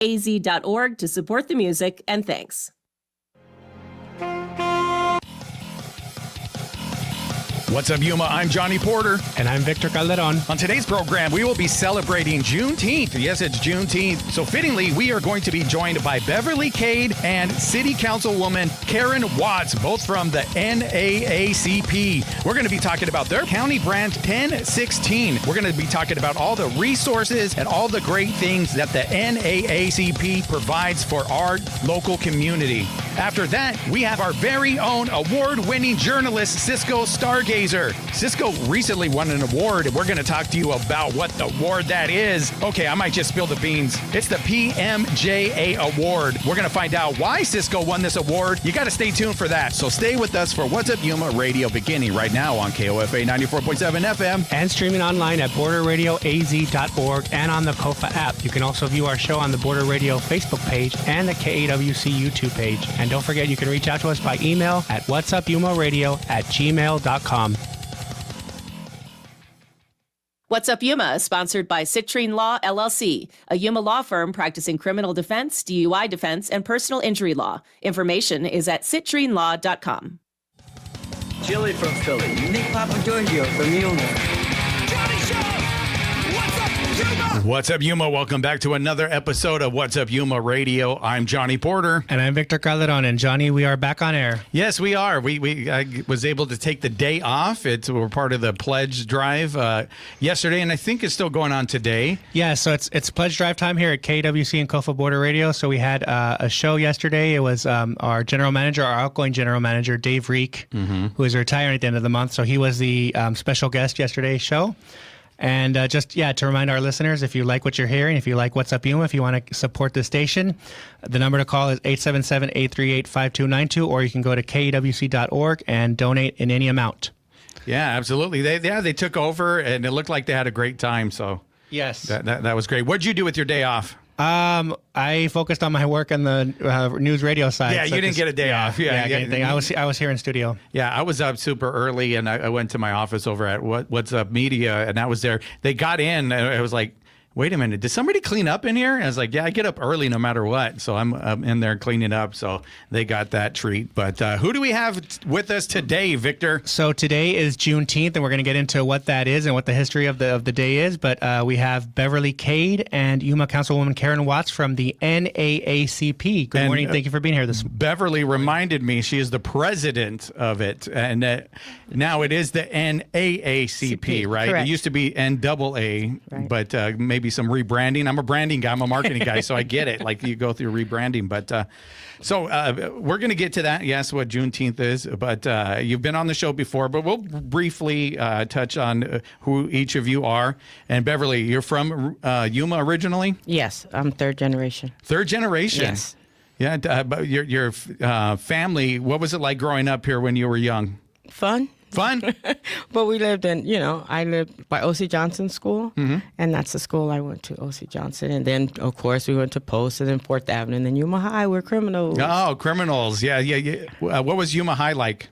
az.org to support the music, and thanks. What's up, Yuma? I'm Johnny Porter. And I'm Victor Calderon. On today's program, we will be celebrating Juneteenth. Yes, it's Juneteenth. So fittingly, we are going to be joined by Beverly Cade and City Councilwoman Karen Watts, both from the NAACP. We're going to be talking about their county branch 1016. We're going to be talking about all the resources and all the great things that the NAACP provides for our local community. After that, we have our very own award-winning journalist, Sisko Stargazer. Sisko recently won an award, and we're going to talk to you about what the award that is. Okay, I might just spill the beans. It's the PMJA Award. We're going to find out why Sisko won this award. You got to stay tuned for that. So stay with us for What's Up Yuma Radio, beginning right now on KOFA 94.7 FM. And streaming online at borderradioaz.org and on the KOFA app. You can also view our show on the Border Radio Facebook page and the KAWC YouTube page. And don't forget, you can reach out to us by email at whatsupyumaradio@gmail.com. What's Up Yuma is sponsored by Citrine Law, LLC, a Yuma law firm practicing criminal defense, DUI defense, and personal injury law. Information is at citrinelaw.com. Chili from Philly. Nick Papagiorgio from Yuma. Johnny Show! What's up, Yuma? What's up, Yuma? Welcome back to another episode of What's Up Yuma Radio. I'm Johnny Porter. And I'm Victor Calderon. And Johnny, we are back on air. Yes, we are. I was able to take the day off. We're part of the pledge drive yesterday, and I think it's still going on today. Yeah, so it's pledge drive time here at KWC and KOFA Border Radio. So we had a show yesterday. It was our general manager, our outgoing general manager, Dave Reek, who is retiring at the end of the month. So he was the special guest yesterday's show. And to remind our listeners, if you like what you're hearing, if you like What's Up Yuma, if you want to support the station, the number to call is 877-838-5292, or you can go to KWC.org and donate in any amount. Yeah, absolutely. They took over, and it looked like they had a great time. So yes, that was great. What'd you do with your day off? I focused on my work on the news radio side. Yeah, so you didn't get a day off. Yeah. I was here in studio. Yeah, I was up super early, and I went to my office over at What's Up Media, and I was there. They got in, and I was like, wait a minute, did somebody clean up in here? And I was like, yeah, I get up early no matter what. So I'm in there cleaning up. So they got that treat. But who do we have with us today, Victor? So today is Juneteenth, and we're going to get into what that is and what the history of the day is. But we have Beverly Cade and Yuma Councilwoman Karen Watts from the NAACP. Good morning. Thank you for being here this morning. Beverly reminded me she is the president of it. And now it is the NAACP, right? Correct. It used to be NAA, right. But maybe some rebranding. I'm a branding guy. I'm a marketing guy, so I get it. Like you go through rebranding. But so we're going to get to that. Yes, what Juneteenth is. But you've been on the show before, but we'll briefly touch on who each of you are. And Beverly, you're from Yuma originally? Yes, I'm third generation. Third generation? Yes. Yeah, but your family, what was it like growing up here when you were young? Fun. But we lived I lived by O.C. Johnson School, and that's the school I went to, O.C. Johnson. And then, of course, we went to Post and then 4th Avenue, and then Yuma High. We're criminals. Oh, criminals. Yeah. What was Yuma High like?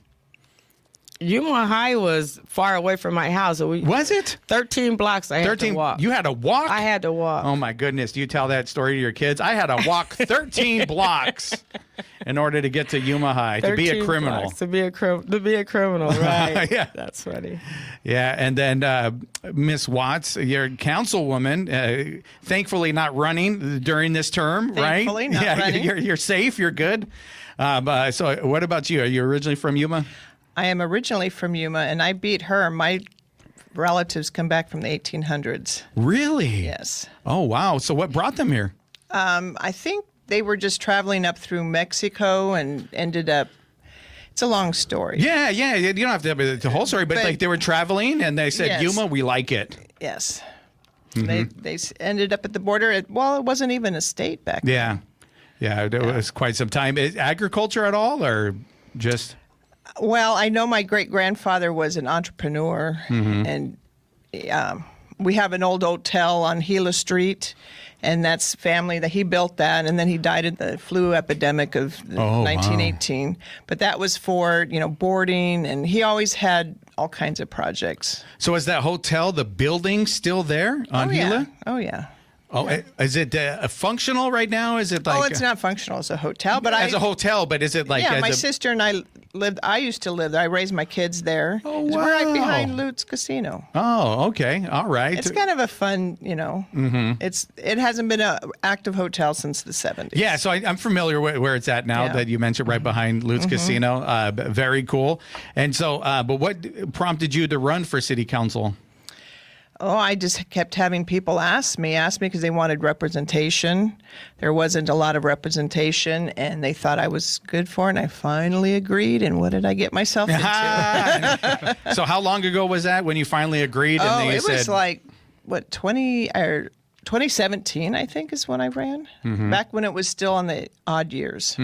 Yuma High was far away from my house. Was it? 13 blocks I had to walk. You had to walk? I had to walk. Oh, my goodness. Do you tell that story to your kids? I had to walk 13 blocks in order to get to Yuma High, to be a criminal. To be a criminal, right. Yeah. That's funny. Yeah, and then Miss Watts, your councilwoman, thankfully not running during this term, right? Thankfully not running. You're safe, you're good. So what about you? Are you originally from Yuma? I am originally from Yuma, and I beat her. My relatives come back from the 1800s. Really? Yes. Oh, wow. So what brought them here? I think they were just traveling up through Mexico and ended up, it's a long story. Yeah. You don't have to have the whole story, but like they were traveling, and they said, yes. Yuma, we like it. Yes. They ended up at the border. It wasn't even a state back then. Yeah, it was quite some time. Is agriculture at all, or just... Well, I know my great-grandfather was an entrepreneur, and we have an old hotel on Gila Street, and that's family that he built that, and then he died in the flu epidemic of 1918. Wow. But that was for, boarding, and he always had all kinds of projects. So is that hotel, the building, still there on Gila? Oh, yeah. Oh, is it functional right now? Is it like? Oh, it's not functional as a hotel, but as a hotel, but is it like? Yeah, as my a, sister and I used to live there. I raised my kids there. Oh, It's right wow. behind Lutz Casino. Oh, okay, all right. It's kind of a fun, it hasn't been an active hotel since the 70s. Yeah, so I'm familiar with where it's at now Yeah. that you mentioned right behind Lutz Casino. Very cool. And so, but what prompted you to run for city council? Oh, I just kept having people ask me because they wanted representation. There wasn't a lot of representation, and they thought I was good for it, and I finally agreed. And what did I get myself into? So how long ago was that when you finally agreed? And Oh, they it said, was like, 2017, I think, is when I ran. Back when it was still on the odd years.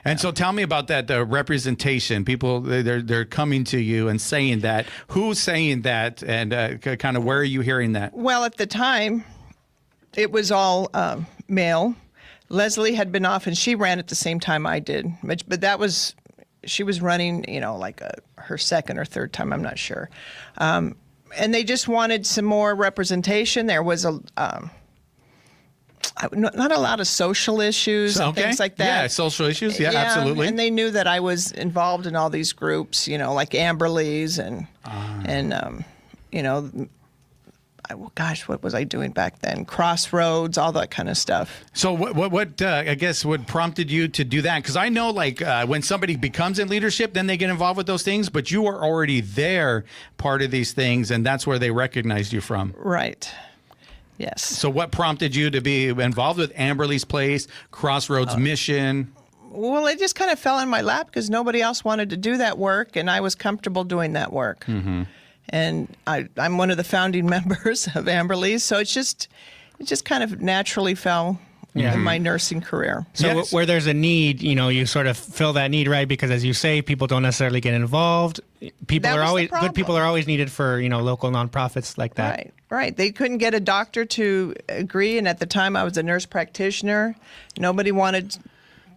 And so tell me about that, the representation. People, they're coming to you and saying that. Who's saying that? And kind of where are you hearing that? Well, at the time, it was all male. Leslie had been off, and she ran at the same time I did. But she was running, like her second or third time, I'm not sure. And they just wanted some more representation. There was not a lot of social issues and things like that. Yeah, social issues. Yeah, absolutely. And they knew that I was involved in all these groups, like Amberley's and gosh, what was I doing back then? Crossroads, all that kind of stuff. So what I guess what prompted you to do that? Because I know when somebody becomes in leadership, then they get involved with those things, but you were already there, part of these things, and that's where they recognized you from. Right. Yes. So what prompted you to be involved with Amberley's Place, Crossroads Mission? Well, it just kind of fell in my lap because nobody else wanted to do that work, and I was comfortable doing that work. And I'm one of the founding members of Amberley's, so it just kind of naturally fell in my nursing career. So where there's a need, you sort of fill that need, right? Because as you say, people don't necessarily get involved. Good people are always needed for, local nonprofits like that. Right. They couldn't get a doctor to agree. And at the time I was a nurse practitioner. Nobody wanted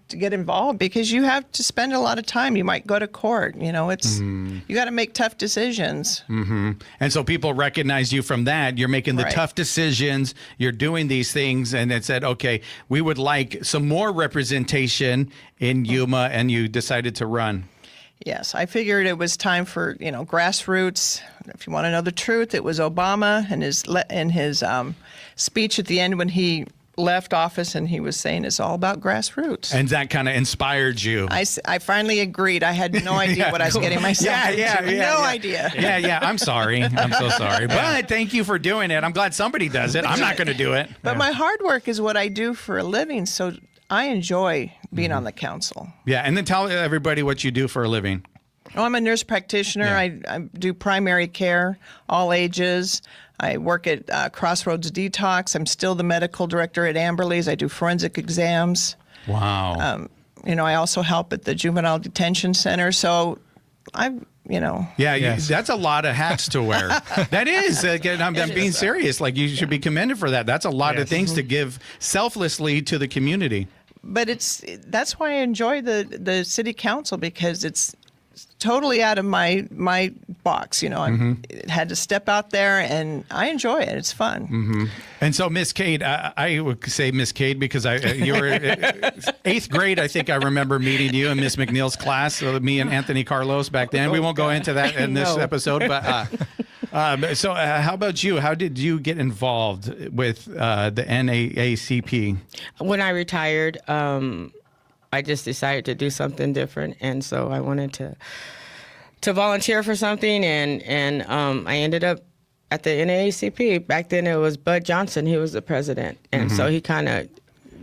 to get involved because you have to spend a lot of time. You might go to court. You got to make tough decisions. And so people recognize you from that. You're making the tough decisions. You're doing these things. And it said, okay, we would like some more representation in Yuma. And you decided to run. Yes, I figured it was time for, grassroots. If you want to know the truth, it was Obama and his speech at the end when he left office, and he was saying it's all about grassroots. And that kind of inspired you. I finally agreed. I had no idea what I was getting myself into. No idea. Yeah. I'm sorry. I'm so sorry. But thank you for doing it. I'm glad somebody does it. I'm not going to do it. But my hard work is what I do for a living, so I enjoy being on the council. Yeah, and then tell everybody what you do for a living. Oh, I'm a nurse practitioner. Yeah. I do primary care, all ages. I work at Crossroads Detox. I'm still the medical director at Amberley's. I do forensic exams. Wow. I also help at the Juvenile Detention Center. So Yeah, that's a lot of hats to wear. That is. I'm being serious. Like, you should be commended for that. That's a lot of things to give selflessly to the community. But that's why I enjoy the city council, because it's totally out of my box. I had to step out there, and I enjoy it. It's fun. And so, Miss Cade, I would say Miss Cade because you were 8th grade. I think I remember meeting you in Miss McNeil's class, me and Anthony Carlos back then. We won't go into that in this episode, but so how about you? How did you get involved with the NAACP? When I retired, I just decided to do something different, and so I wanted to volunteer for something, and I ended up at the NAACP. Back then it was Bud Johnson. He was the president, and so he kind of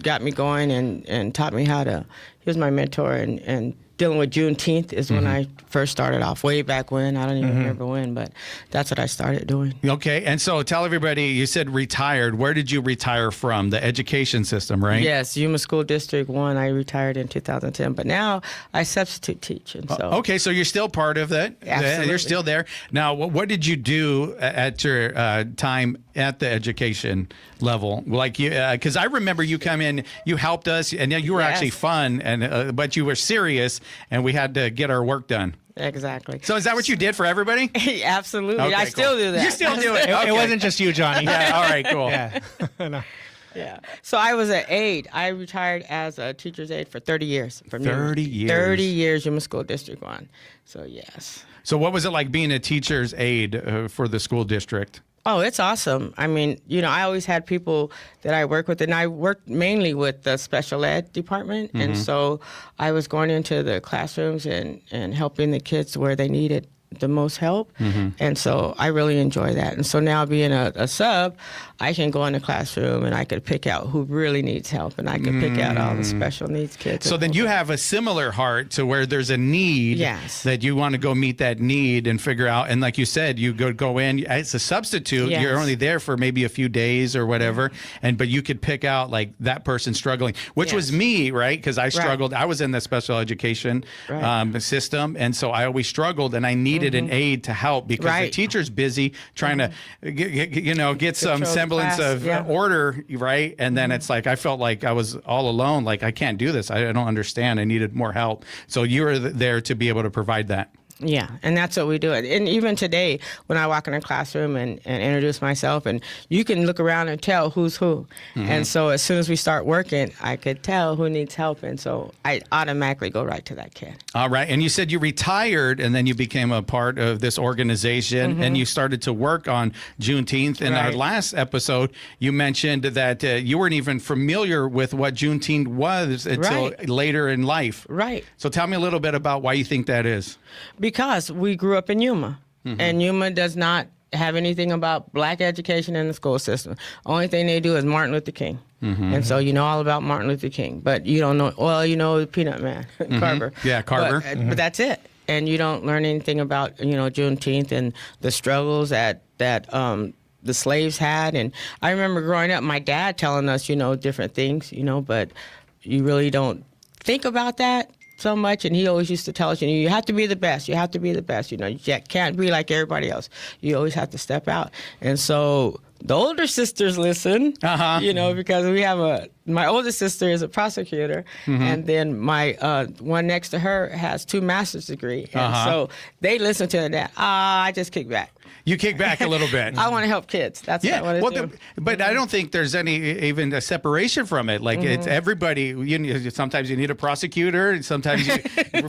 got me going and taught me how to. He was my mentor, and dealing with Juneteenth is when I first started off, way back when. I don't even remember when, but that's what I started doing. Okay, and so tell everybody, you said retired. Where did you retire from? The education system, right? Yes, Yuma School District 1. I retired in 2010, but now I substitute teach. And so. Okay, so you're still part of that. Absolutely. You're still there. Now, what did you do at your time at the education level? Like, because I remember you come in, you helped us, and you were actually fun, and but you were serious, and we had to get our work done. Exactly. So is that what you did for everybody? Absolutely. Okay, I cool. still do that. You still do it. It wasn't just you, Johnny. Yeah. All right. Cool. Yeah. No. Yeah. So I was an aide. I retired as a teacher's aide for 30 years. From 30 years. 30 years, Yuma School District 1. So, yes. So what was it like being a teacher's aide for the school district? Oh, it's awesome. I mean, I always had people that I work with, and I worked mainly with the special ed department. And so I was going into the classrooms and helping the kids where they needed the most help. And so I really enjoy that. And so now being a sub, I can go in the classroom and I could pick out who really needs help, and I could pick out all the special needs kids. So then you have a similar heart to where there's a need Yes. that you want to go meet that need and figure out. And like you said, you go in as a substitute. Yes. You're only there for maybe a few days or whatever. But you could pick out like that person struggling, which was Yes. me, right? Because I struggled. I was in the special education system. And so I always struggled, and I needed an aide to help because the Right. teacher's busy trying to get some Control the semblance class, of yeah. order, right? And then it's like I felt like I was all alone. Like, I can't do this. I don't understand. I needed more help. So you were there to be able to provide that. Yeah, and that's what we do. And even today, when I walk in a classroom and introduce myself, and you can look around and tell who's who. And so as soon as we start working, I could tell who needs help. And so I automatically go right to that kid. All right. And you said you retired and then you became a part of this organization and you started to work on Juneteenth. In our Right. last episode, you mentioned that you weren't even familiar with what Juneteenth was until Right. later in life. Right. So tell me a little bit about why you think that is. Because we grew up in Yuma, and Yuma does not have anything about black education in the school system. Only thing they do is Martin Luther King. And so you know all about Martin Luther King, but you don't know, the Peanut Man, Carver. Yeah, Carver. But that's it. And you don't learn anything about, Juneteenth and the struggles that the slaves had. And I remember growing up, my dad telling us, different things, but you really don't think about that so much. And he always used to tell us, you have to be the best. You have to be the best. You can't be like everybody else. You always have to step out. And so the older sisters listen, because we have my oldest sister is a prosecutor, and then my one next to her has 2 master's degree. And so they listen to that. I just kick back. You kick back a little bit. I want to help kids. That's what I want to do. But I don't think there's even a separation from it. Like it's everybody. Sometimes you need a prosecutor, and sometimes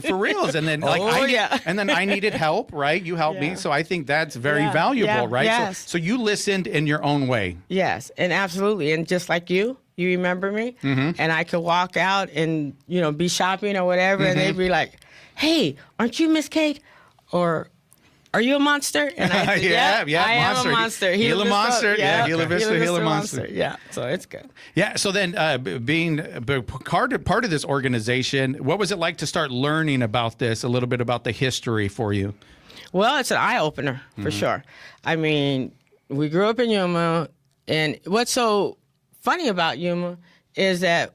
for reals. And then and then I needed help. Right? You helped me, so I think that's very valuable. Right? Yes. So you listened in your own way. Yes, and absolutely, and just like you remember me, and I could walk out and be shopping or whatever, and they'd be like, "Hey, aren't you Miss Cade?" Or "Are you a monster?" And I said, I am a monster. Gila monster. Yeah, Gila Vista, Gila monster. Yeah, so it's good. Yeah, so then being part of this organization, what was it like to start learning about this, a little bit about the history for you? Well, it's an eye-opener, for sure. I mean, we grew up in Yuma, and what's so funny about Yuma is that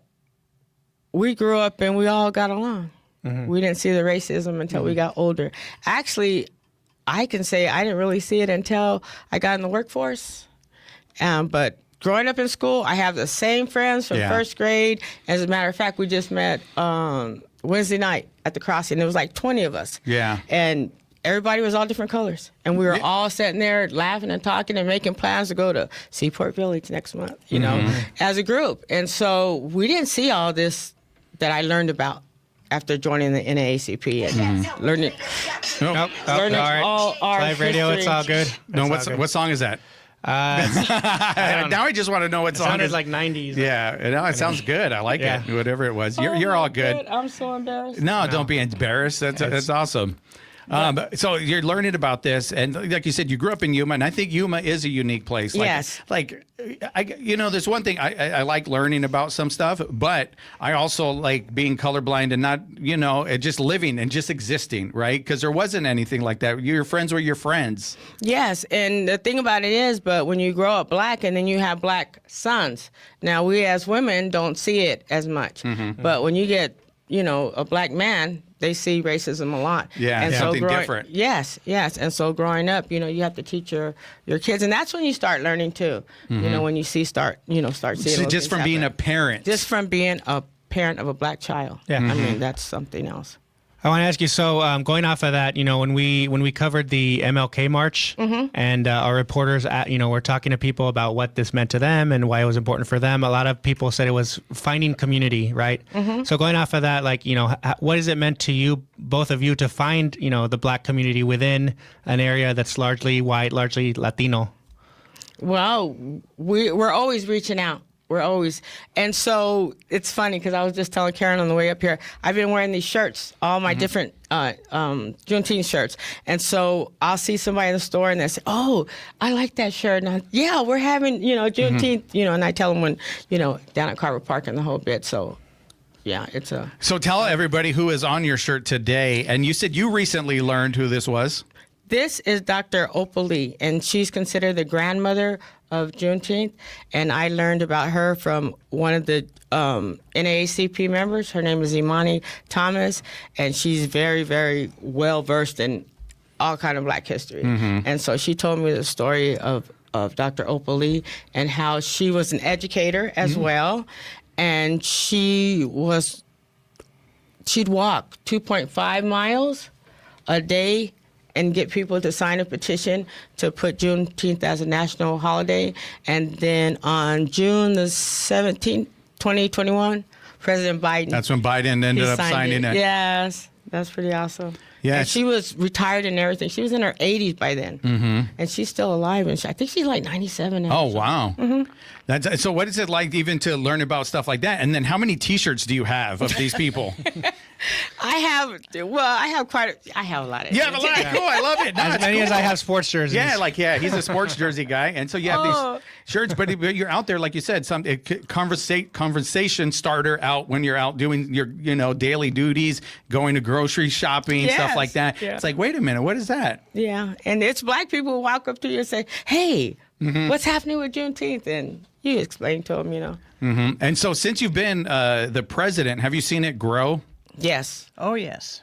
we grew up and we all got along. We didn't see the racism until we got older. Actually, I can say I didn't really see it until I got in the workforce. But growing up in school, I have the same friends from first grade. As a matter of fact, we just met Wednesday night at the crossing. There was like 20 of us. Yeah. And everybody was all different colors. And we were all sitting there laughing and talking and making plans to go to Seaport Village next month, as a group. And so we didn't see all this that I learned about after joining the NAACP and learning all our live radio. history. It's all good. No, what song is that? Now I just want to know what It song sounded is. like 90s. Yeah, no, it sounds good. I like it. Whatever it was, you're all good. I'm so embarrassed. No, don't be embarrassed. That's awesome. So you're learning about this, and like you said, you grew up in Yuma, and I think Yuma is a unique place. Yes. There's one thing I like learning about some stuff, but I also like being colorblind and not, just living and just existing, right? Because there wasn't anything like that. Your friends were your friends. Yes, and the thing about it is, but when you grow up black and then you have black sons, now we as women don't see it as much. But when you get, a black man, they see racism a lot. Yeah, and something different. Yes. And so growing up, you have to teach your kids, and that's when you start learning too. When you start seeing. So those just from things being happen. a parent. Just from being a parent of a black child. Yeah. I mean, that's something else. I want to ask you, so going off of that, when we covered the MLK March and our reporters, were talking to people about what this meant to them and why it was important for them, a lot of people said it was finding community, right? So going off of that, what has it meant to you, both of you, to find, the Black community within an area that's largely white, largely Latino? Well, we're always reaching out. And so it's funny because I was just telling Karen on the way up here, I've been wearing these shirts, all my different Juneteenth shirts. And so I'll see somebody in the store and they say, oh, I like that shirt. And we're having, Juneteenth, and I tell them when, down at Carver Park and the whole bit. So yeah, it's a... So tell everybody who is on your shirt today. And you said you recently learned who this was. This is Dr. Opal Lee, and she's considered the grandmother of Juneteenth. And I learned about her from one of the NAACP members. Her name is Imani Thomas, and she's very, very well versed in all kind of Black history. And so she told me the story of Dr. Opal Lee and how she was an educator as well, and she'd walk 2.5 miles a day and get people to sign a petition to put Juneteenth as a national holiday. And then on June the 17th, 2021, President Biden... That's when Biden ended up signing it. Yes, that's pretty awesome. Yeah, and she was retired and everything. She was in her 80s by then. And she's still alive. And I think she's like 97 now. Oh, wow. So what is it like even to learn about stuff like that? And then how many T-shirts do you have of these people? I have a lot of... You have a lot. Cool. I love it. No, As many as I have sports jerseys. Yeah, he's a sports jersey guy. And so you have these shirts, but you're out there, like you said, some conversation starter out when you're out doing your, daily duties, going to grocery shopping, stuff like that. Yeah. It's like, wait a minute, what is that? Yeah, and it's Black people who walk up to you and say, hey, what's happening with Juneteenth? And you explain to them, And so since you've been the president, have you seen it grow? Yes. Oh, yes.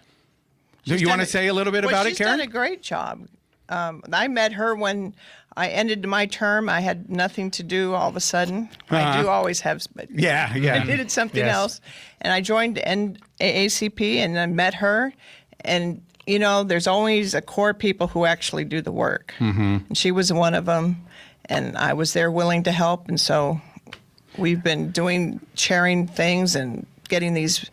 Do you want to say a little bit about it, Karen? She's done a great job. I met her when I ended my term. I had nothing to do all of a sudden. I do always have, but yeah. I needed something else. And I joined NAACP and I met her. And, there's always a core people who actually do the work. And she was one of them. And I was there willing to help. And so we've been sharing things and getting these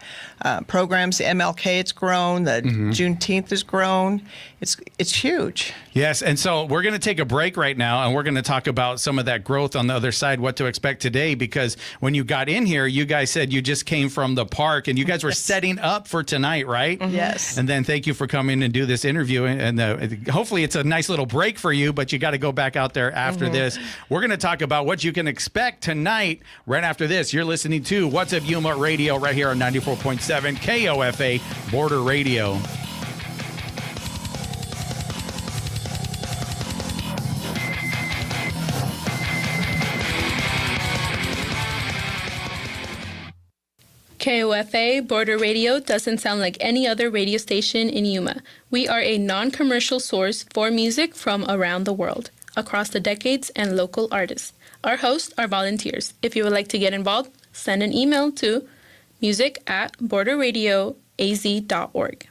programs. The MLK, it's grown. The Juneteenth has grown. It's huge. Yes, and so we're going to take a break right now, and we're going to talk about some of that growth on the other side, what to expect today, because when you got in here, you guys said you just came from the park, and you guys were setting up for tonight, right? Yes. And then thank you for coming and do this interview, and hopefully it's a nice little break for you, but you got to go back out there after this. We're going to talk about what you can expect tonight right after this. You're listening to What's Up Yuma Radio right here on 94.7 KOFA Border Radio. KOFA Border Radio doesn't sound like any other radio station in Yuma. We are a non-commercial source for music from around the world, across the decades and local artists. Our hosts are volunteers. If you would like to get involved, send an email to music@borderradioaz.org.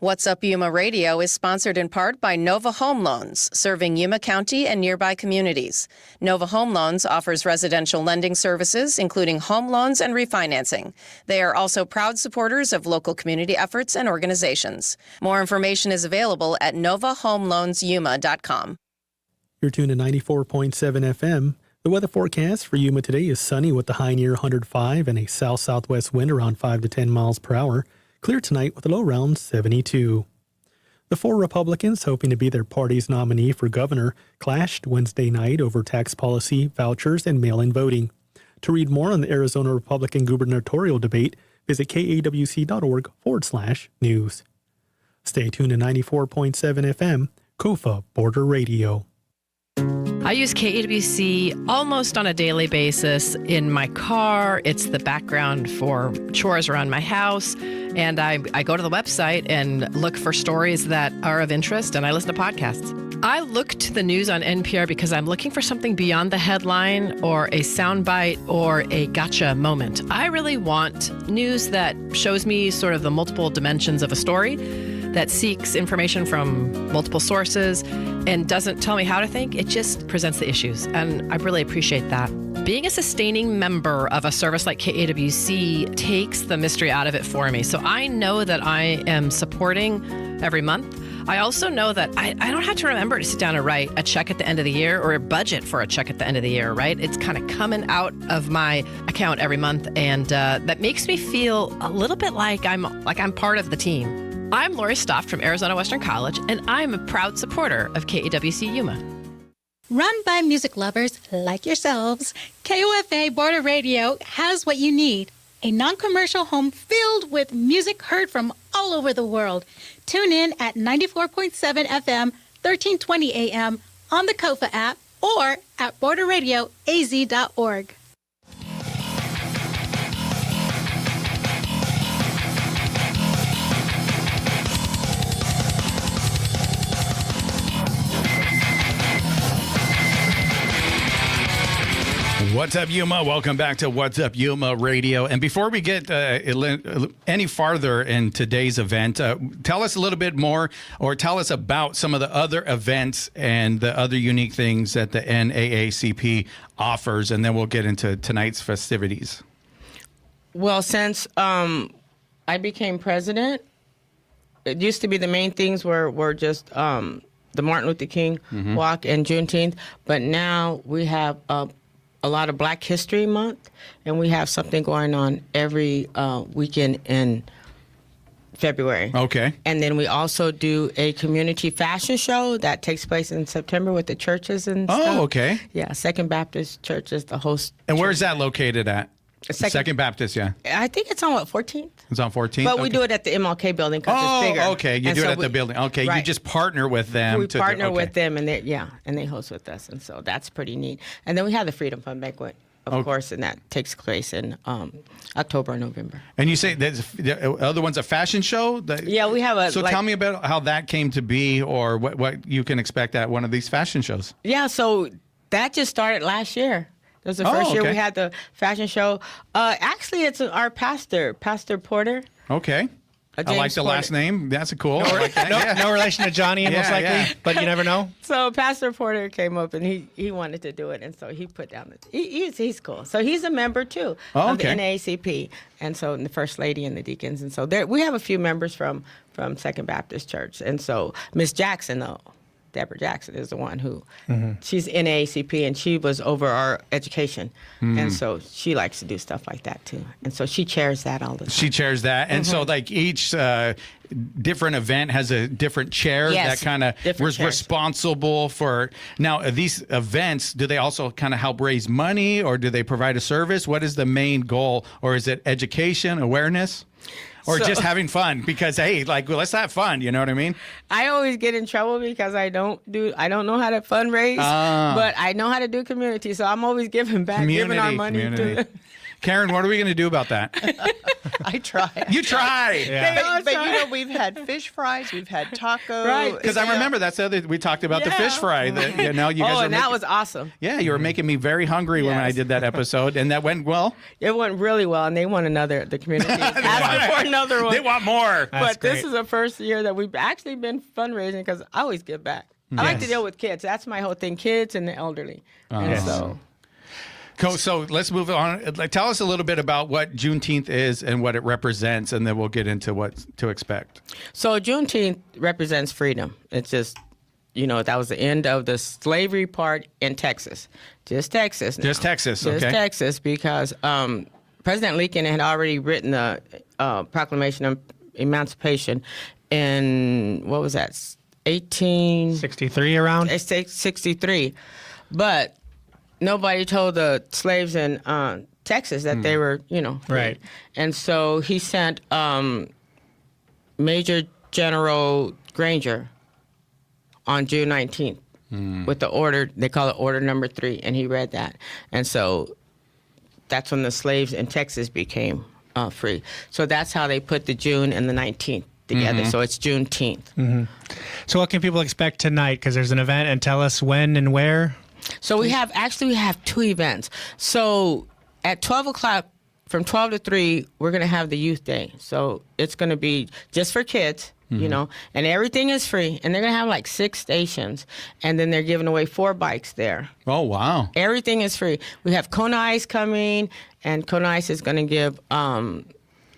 What's Up Yuma Radio is sponsored in part by Nova Home Loans, serving Yuma County and nearby communities. Nova Home Loans offers residential lending services, including home loans and refinancing. They are also proud supporters of local community efforts and organizations. More information is available at novahomeloansyuma.com. You're tuned to 94.7 FM. The weather forecast for Yuma today is sunny with a high near 105 and a south-southwest wind around 5 to 10 miles per hour. Clear tonight with a low around 72. The four Republicans hoping to be their party's nominee for governor clashed Wednesday night over tax policy, vouchers, and mail-in voting. To read more on the Arizona Republican gubernatorial debate, visit kawc.org/news. Stay tuned to 94.7 FM, KOFA Border Radio. I use KAWC almost on a daily basis in my car. It's the background for chores around my house. And I go to the website and look for stories that are of interest, and I listen to podcasts. I look to the news on NPR because I'm looking for something beyond the headline or a soundbite or a gotcha moment. I really want news that shows me sort of the multiple dimensions of a story, that seeks information from multiple sources and doesn't tell me how to think. It just presents the issues, and I really appreciate that. Being a sustaining member of a service like KAWC takes the mystery out of it for me. So I know that I am supporting every month. I also know that I don't have to remember to sit down and write a check at the end of the year or a budget for a check at the end of the year, right? It's kind of coming out of my account every month, and that makes me feel a little bit like I'm part of the team. I'm Lori Stoff from Arizona Western College, and I'm a proud supporter of KAWC Yuma. Run by music lovers like yourselves, KOFA Border Radio has what you need. A non-commercial home filled with music heard from all over the world. Tune in at 94.7 FM, 1320 AM on the KOFA app or at borderradioaz.org. What's up, Yuma? Welcome back to What's Up, Yuma Radio. And before we get any farther in today's event, tell us a little bit more, or tell us about some of the other events and the other unique things that the NAACP offers, and then we'll get into tonight's festivities. Well, since I became president, it used to be the main things were just the Martin Luther King walk and Juneteenth, but now we have a lot of Black History Month, and we have something going on every weekend in February. Okay. And then we also do a community fashion show that takes place in September with the churches and stuff. Oh, okay. Yeah, Second Baptist Church is the host. And where's that located at? Second Baptist, yeah. I think it's on, 14th? It's on 14th? But we do it at the MLK building because it's bigger. Oh, okay. You do it at the building. Okay, right. You just partner with them. We partner with them, and they host with us, and so that's pretty neat. And then we have the Freedom Fund Banquet, of course, and that takes place in October and November. And you say the other one's a fashion show? Yeah, we have a... So tell me about how that came to be, or what you can expect at one of these fashion shows. Yeah, so that just started last year. It was the first year we had the fashion show. Actually, it's our pastor, Pastor Porter. Okay. I like the last name. That's cool. No relation to Johnny, most likely, but you never know. So Pastor Porter came up, and he wanted to do it, and so he put down he's cool. So he's a member, too, of the NAACP, and so the First Lady and the deacons. And so we have a few members from Second Baptist Church. And so Miss Jackson, though, Deborah Jackson is the one who, she's in NAACP, and she was over our education. And so she likes to do stuff like that, too. And so she chairs that all the time. She chairs that. And so, like, each different event has a different chair that kind of was responsible for. Now, these events, do they also kind of help raise money, or do they provide a service? What is the main goal? Or is it education, awareness? Or just having fun? Because, hey, let's have fun. You know what I mean? I always get in trouble because I don't know how to fundraise, but I know how to do community. So I'm always giving back, giving our money to. Karen, what are we going to do about that? I try. You try. Yeah. But we've had fish fries, we've had tacos. Right. Because I remember that's the other, we talked about the fish fry. You guys and that was awesome. Yeah, you were making me very hungry when I did that episode, and that went well. It went really well, and they want the community asked for another one. They want more. But this is the first year that we've actually been fundraising, because I always give back. I like to deal with kids. That's my whole thing, kids and the elderly. And so... So let's move on. Tell us a little bit about what Juneteenth is and what it represents, and then we'll get into what to expect. So Juneteenth represents freedom. It's just, that was the end of the slavery part in Texas. Just Texas now. Just Texas, okay. Just Texas, because President Lincoln had already written the Proclamation of Emancipation in, what was that, 1863 around? 63. But nobody told the slaves in Texas that they were, free. Right. And so he sent Major General Granger on June 19th with the order, they call it Order Number 3, and he read that. And so that's when the slaves in Texas became free. So that's how they put the June and the 19th together. So it's Juneteenth. So what can people expect tonight? Because there's an event, and tell us when and where. So we have 2 events. So at 12 o'clock, from 12 to 3, we're going to have the Youth Day. So it's going to be just for kids, you know, and everything is free. And they're going to have like 6 stations. And then they're giving away 4 bikes there. Oh, wow. Everything is free. We have Kona Ice coming, and Kona Ice is going to give a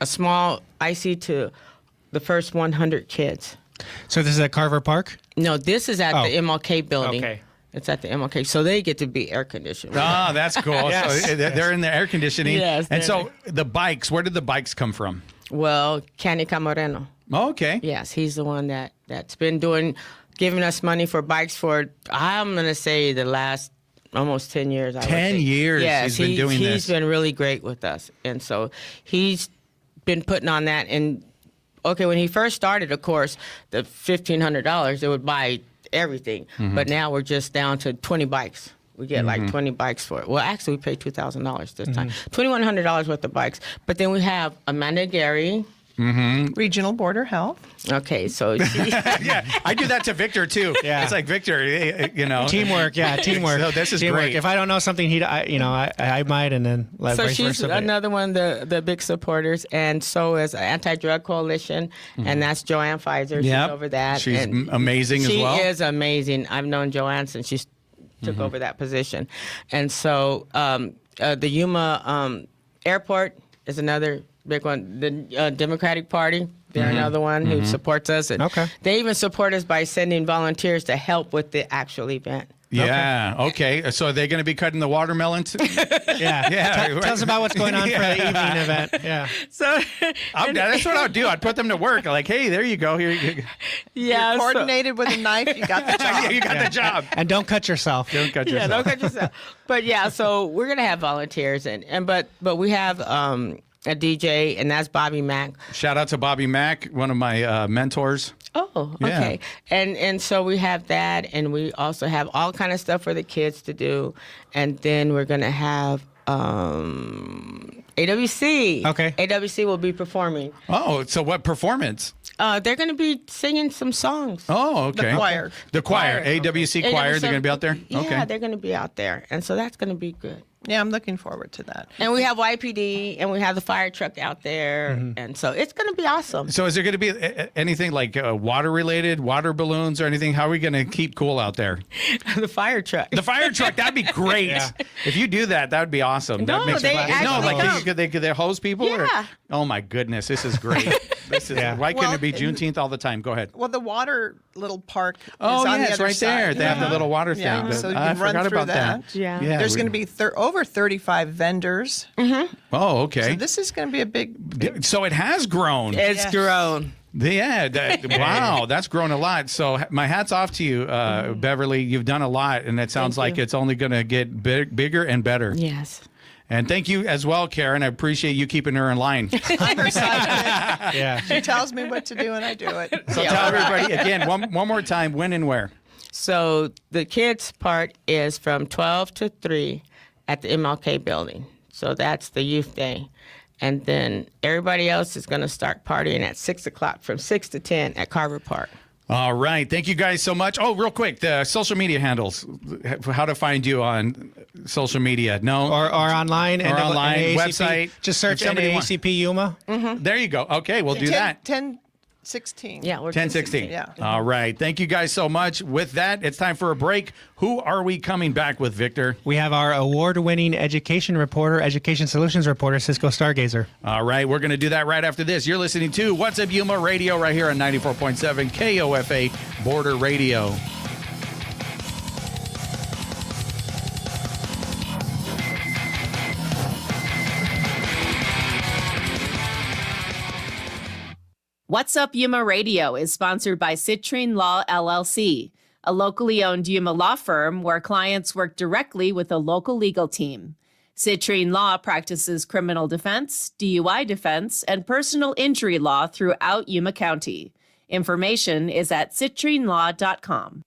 small icy to the first 100 kids. So this is at Carver Park? No, this is at the MLK building. Okay. It's at the MLK, so they get to be air conditioned. Oh, that's cool. Yes. So they're in the air conditioning. Yes, And they're so the bikes, where did the bikes come from? Well, Kenny Camareno. Oh, okay. Yes, he's the one that's been giving us money for bikes for, I'm going to say, the last almost 10 years. 10 years yes, he's been doing this. He's been really great with us. And so he's been putting on that. And, okay, when he first started, of course, the $1,500, they would buy everything. But now we're just down to 20 bikes. We get like 20 bikes for it. Well, actually, we paid $2,000 this time. $2,100 worth of bikes. But then we have Amanda Gary. Regional Border Health. Okay, so Yeah, I do that to Victor, too. Yeah. It's like, Victor, you know. Teamwork, teamwork. So this is teamwork. great. If I don't know something, I might, and then let so vice she's versa. another one of the big supporters, and so is Anti-Drug Coalition, and that's Joanne Pfizer. She's over that. She's and amazing as well. She is amazing. I've known Joanne since she took over that position. And so the Yuma Airport is another big one. The Democratic Party, they're another one who supports us. And they even support us by sending volunteers to help with the actual event. Yeah. Okay. So are they going to be cutting the watermelons? Yeah. Tell us about what's going on for the evening event. Yeah. So that's what I would do. I'd put them to work. Like, hey, there you go. Here. Yeah. You're coordinated with a knife. You got the job. You got the job. And don't cut yourself. Don't cut yourself. Yeah, don't cut yourself. But yeah, so we're gonna have volunteers but we have a DJ, and that's Bobby Mack. Shout out to Bobby Mack, one of my mentors. Oh, okay. And so we have that, and we also have all kind of stuff for the kids to do, and then we're gonna have AWC. Okay. AWC will be performing. Oh, so what performance? They're gonna be singing some songs. Oh, okay. The choir. The choir. AWC choir. They're gonna be out there. Yeah, Okay. they're gonna be out there, and so that's gonna be good. Yeah, I'm looking forward to that. And we have YPD, and we have the fire truck out there, and so it's going to be awesome. So is there going to be anything like water related, water balloons or anything? How are we going to keep cool out there? The fire truck. The fire truck, that'd be great. Yeah. If you do that, that would be awesome. No, that makes they actually come. could they hose people? Or, Yeah. oh my goodness, this is great. Why couldn't it be Juneteenth all the time? Go ahead. Well, the water little park is Oh, on yeah, the it's other right there. side. They have the little water thing. Yeah, so you can I run forgot through about that. Yeah. There's going to be over 35 vendors. Oh, okay. So this is going to be a big So it has grown. It's grown. Yeah, wow, that's grown a lot. So my hat's off to you, Beverly. You've done a lot, and it sounds like it's only going to get bigger and better. Yes. And thank you as well, Karen. I appreciate you keeping her in line. I'm her sidekick. Yeah. She tells me what to do, and I do it. So tell everybody again, one more time, when and where. So the kids' part is from 12 to 3 at the MLK building. So that's the youth day. And then everybody else is going to start partying at 6 o'clock from 6 to 10 at Carver Park. All right. Thank you guys so much. Oh, real quick, the social media handles, how to find you on social media. No? Or online. Or online, NAACP. website. Just search If somebody NAACP Yuma. There you go. Okay, we'll do that. 10:16. Yeah, we're 10:16. Yeah. All right. Thank you guys so much. With that, it's time for a break. Who are we coming back with, Victor? We have our award-winning education reporter, education solutions reporter, Sisko Stargazer. All right. We're going to do that right after this. You're listening to What's Up Yuma Radio right here on 94.7 KOFA Border Radio. What's Up Yuma Radio is sponsored by Citrine Law LLC, a locally owned Yuma law firm where clients work directly with a local legal team. Citrine Law practices criminal defense, DUI defense, and personal injury law throughout Yuma County. Information is at citrinelaw.com.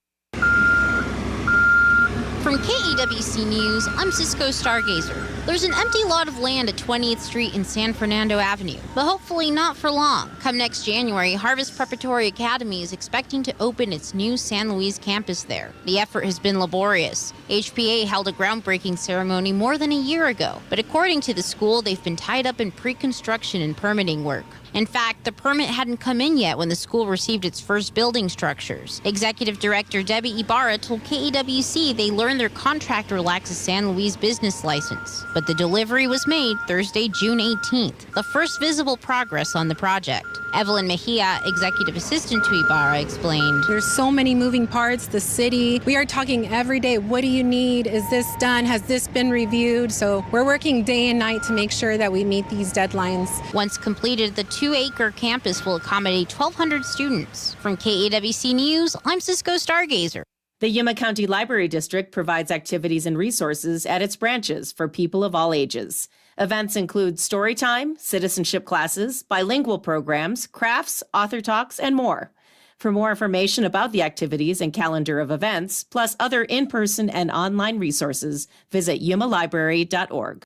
From KAWC News, I'm Sisko Stargazer. There's an empty lot of land at 20th Street and San Fernando Avenue, but hopefully not for long. Come next January, Harvest Preparatory Academy is expecting to open its new San Luis campus there. The effort has been laborious. HPA held a groundbreaking ceremony more than a year ago, but according to the school, they've been tied up in pre-construction and permitting work. In fact, the permit hadn't come in yet when the school received its first building structures. Executive Director Debbie Ibarra told KAWC they learned their contractor lacks a San Luis business license. But the delivery was made Thursday, June 18th, the first visible progress on the project. Evelyn Mejia, executive assistant to Ibarra, explained, "There's so many moving parts, the city. We are talking every day. What do you need? Is this done? Has this been reviewed?" So we're working day and night to make sure that we meet these deadlines. Once completed, the 2-acre campus will accommodate 1,200 students. From KAWC News, I'm Sisko Stargazer. The Yuma County Library District provides activities and resources at its branches for people of all ages. Events include story time, citizenship classes, bilingual programs, crafts, author talks, and more. For more information about the activities and calendar of events, plus other in-person and online resources, visit yumalibrary.org.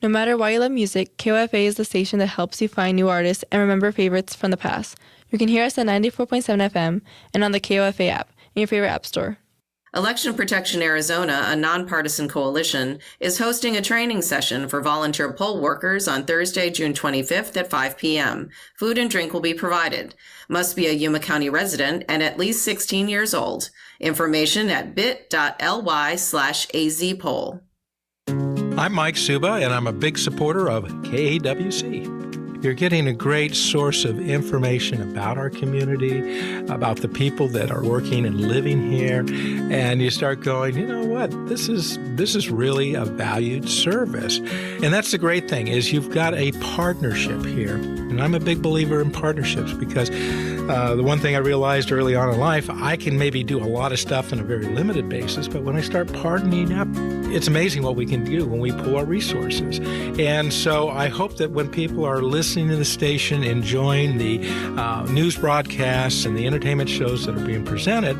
No matter why you love music, KOFA is the station that helps you find new artists and remember favorites from the past. You can hear us at 94.7 FM and on the KOFA app in your favorite app store. Election Protection Arizona, a nonpartisan coalition, is hosting a training session for volunteer poll workers on Thursday, June 25th at 5 p.m. Food and drink will be provided. Must be a Yuma County resident and at least 16 years old. Information at bit.ly/azpoll. I'm Mike Suba, and I'm a big supporter of KAWC. You're getting a great source of information about our community, about the people that are working and living here, and you start going, you know what, this is really a valued service. And that's the great thing, is you've got a partnership here. And I'm a big believer in partnerships because the one thing I realized early on in life, I can maybe do a lot of stuff on a very limited basis, but when I start partnering up, it's amazing what we can do when we pool our resources. And so I hope that when people are listening to the station, enjoying the news broadcasts and the entertainment shows that are being presented,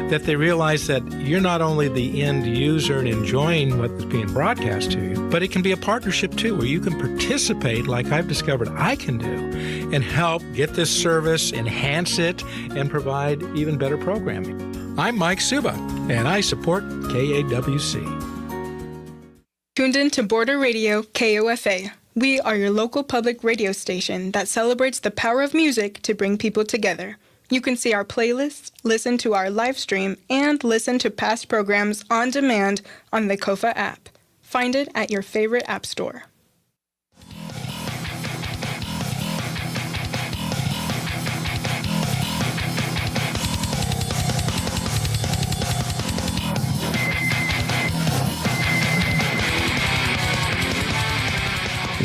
that they realize that you're not only the end user and enjoying what's being broadcast to you, but it can be a partnership too, where you can participate like I've discovered I can do and help get this service, enhance it, and provide even better programming. I'm Mike Suba, and I support KAWC. Tuned in to Border Radio KOFA. We are your local public radio station that celebrates the power of music to bring people together. You can see our playlists, listen to our live stream, and listen to past programs on demand on the KOFA app. Find it at your favorite app store.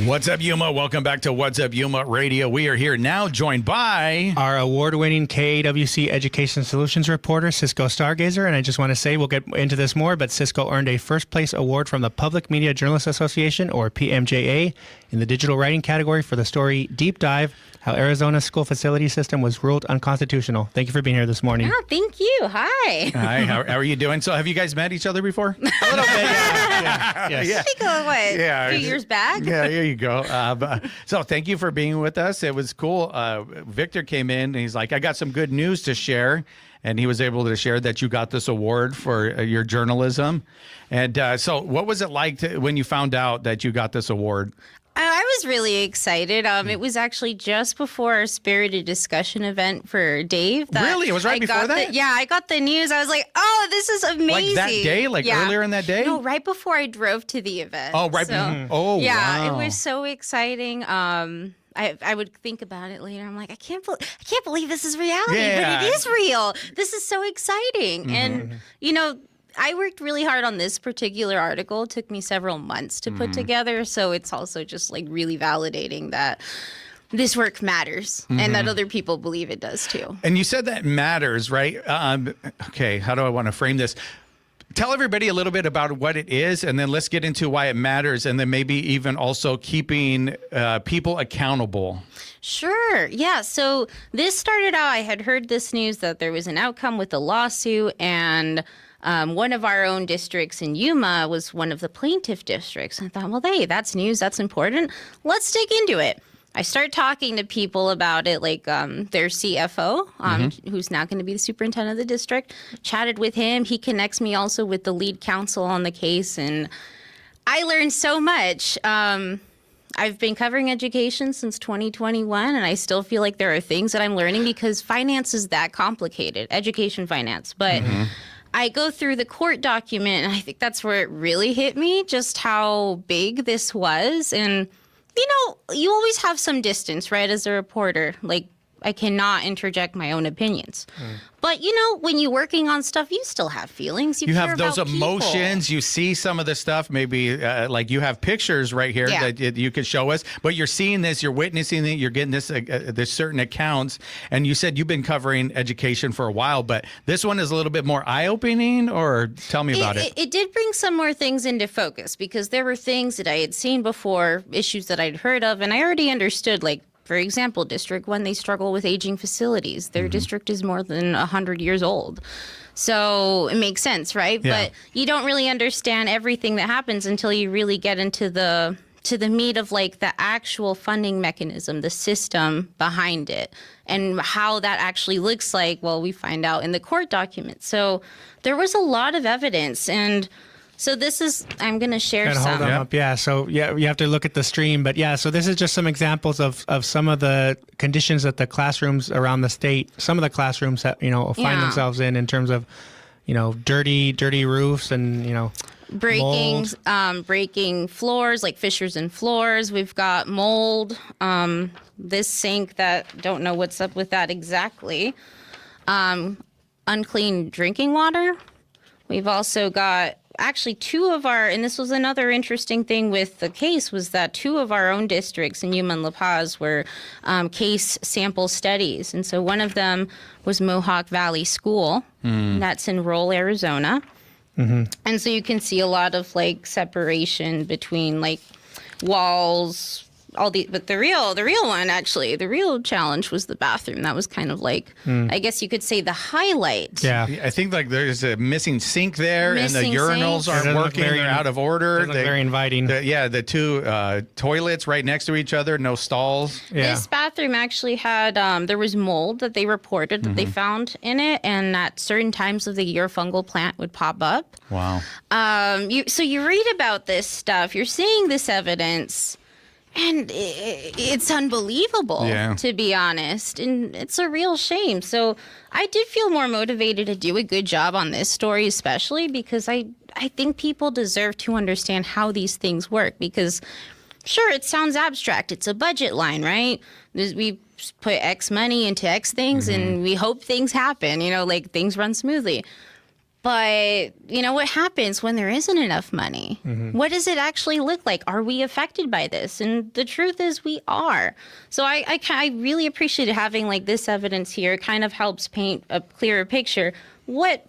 What's up, Yuma? Welcome back to What's Up, Yuma Radio. We are here now joined by our award-winning KAWC Education Solutions reporter, Sisko Stargazer. And I just want to say, we'll get into this more, but Sisko earned a first-place award from the Public Media Journalists Association, or PMJA, in the digital writing category for the story Deep Dive, How Arizona's School Facility System Was Ruled Unconstitutional. Thank you for being here this morning. Oh, thank you. Hi. Hi, how are you doing? So have you guys met each other before? A little bit, yeah. I think a few years back. Yeah, here you go. So thank you for being with us. It was cool. Victor came in and he's like, I got some good news to share. And he was able to share that you got this award for your journalism. And so what was it like when you found out that you got this award? I was really excited. It was actually just before our spirited discussion event for Dave. Really? It was right before that? I got the news. I was like, oh, this is amazing. Like that day? Earlier in that day? No, right before I drove to the event. Oh, right. Oh, yeah, wow. It was so exciting. I would think about it later. I'm like, I can't believe this is reality, but it is real. This is so exciting. And, I worked really hard on this particular article. It took me several months to put together. So it's also just like really validating that this work matters and that other people believe it does too. And you said that matters, right? Okay, how do I want to frame this? Tell everybody a little bit about what it is, and then let's get into why it matters, and then maybe even also keeping people accountable. Sure. Yeah. So this started out, I had heard this news that there was an outcome with the lawsuit, and one of our own districts in Yuma was one of the plaintiff districts. And I thought, well, hey, that's news. That's important. Let's dig into it. I start talking to people about it, like their CFO, who's now going to be the superintendent of the district. Chatted with him. He connects me also with the lead counsel on the case. And I learned so much. I've been covering education since 2021, and I still feel like there are things that I'm learning because finance is that complicated, education finance. But I go through the court document, and I think that's where it really hit me, just how big this was. And you know, you always have some distance, right, as a reporter. Like, I cannot interject my own opinions. But, you know, when you're working on stuff, you still have feelings. You care have those about emotions. people. You see some of the stuff. Maybe like you have pictures right here that you could show us. But you're seeing this. You're witnessing it. You're getting this certain accounts. And you said you've been covering education for a while. But this one is a little bit more eye-opening. Or tell me about it. It did bring some more things into focus because there were things that I had seen before, issues that I'd heard of. And I already understood, like, for example, District 1, they struggle with aging facilities. Their district is more than 100 years old. So it makes sense, right? Yeah. But you don't really understand everything that happens until you really get into the meat of like the actual funding mechanism, the system behind it, and how that actually looks like. Well, we find out in the court documents. So there was a lot of evidence. And so this is, I'm going to share some. Hold them up. Yeah. So yeah, you have to look at the stream, but yeah, so this is just some examples of some of the conditions that the classrooms around the state, some of the classrooms that, find themselves in terms of, dirty roofs and, breaking floors, like fissures in floors. We've got mold, this sink that don't know what's up with that exactly. Unclean drinking water. We've also got actually two of our, and this was another interesting thing with the case, was that two of our own districts in Yuma and La Paz were case sample studies. And so one of them was Mohawk Valley School. That's in rural Arizona. And so you can see a lot of like separation between like walls, all the, but the real one, actually, the real challenge was the bathroom. That was kind of like, I guess you could say, the highlight. Yeah, I think like there's a missing sink there, and the Missing urinals sink. aren't working. They're out of order. They're very inviting. The two toilets right next to each other, no stalls. Yeah. This bathroom actually had, there was mold that they reported that they found in it, and at certain times of the year, fungal plant would pop up. Wow. So you read about this stuff, you're seeing this evidence, and it's unbelievable, to be honest. And it's a real shame. So I did feel more motivated to do a good job on this story, especially because I think people deserve to understand how these things work. Because, sure, it sounds abstract. It's a budget line, right? We put X money into X things, and we hope things happen, like things run smoothly. But, what happens when there isn't enough money? What does it actually look like? Are we affected by this? And the truth is we are. So I really appreciated having like this evidence here. It kind of helps paint a clearer picture. What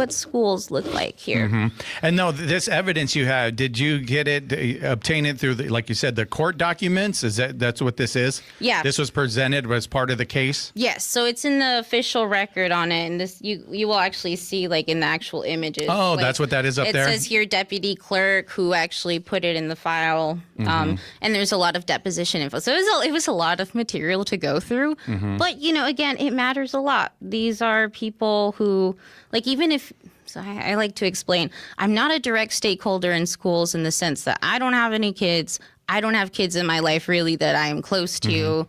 schools look like here? And no, this evidence you have, did you get it, obtain it through, like you said, the court documents? That's what this is? Yeah. This was presented as part of the case? Yes. So it's in the official record on it. And this you will actually see like in the actual images. Oh, that's what that is up there? It says here deputy clerk who actually put it in the file. And there's a lot of deposition info. So it was a lot of material to go through. But, again, it matters a lot. These are people who, like, even if, so I like to explain, I'm not a direct stakeholder in schools in the sense that I don't have any kids. I don't have kids in my life really that I am close to.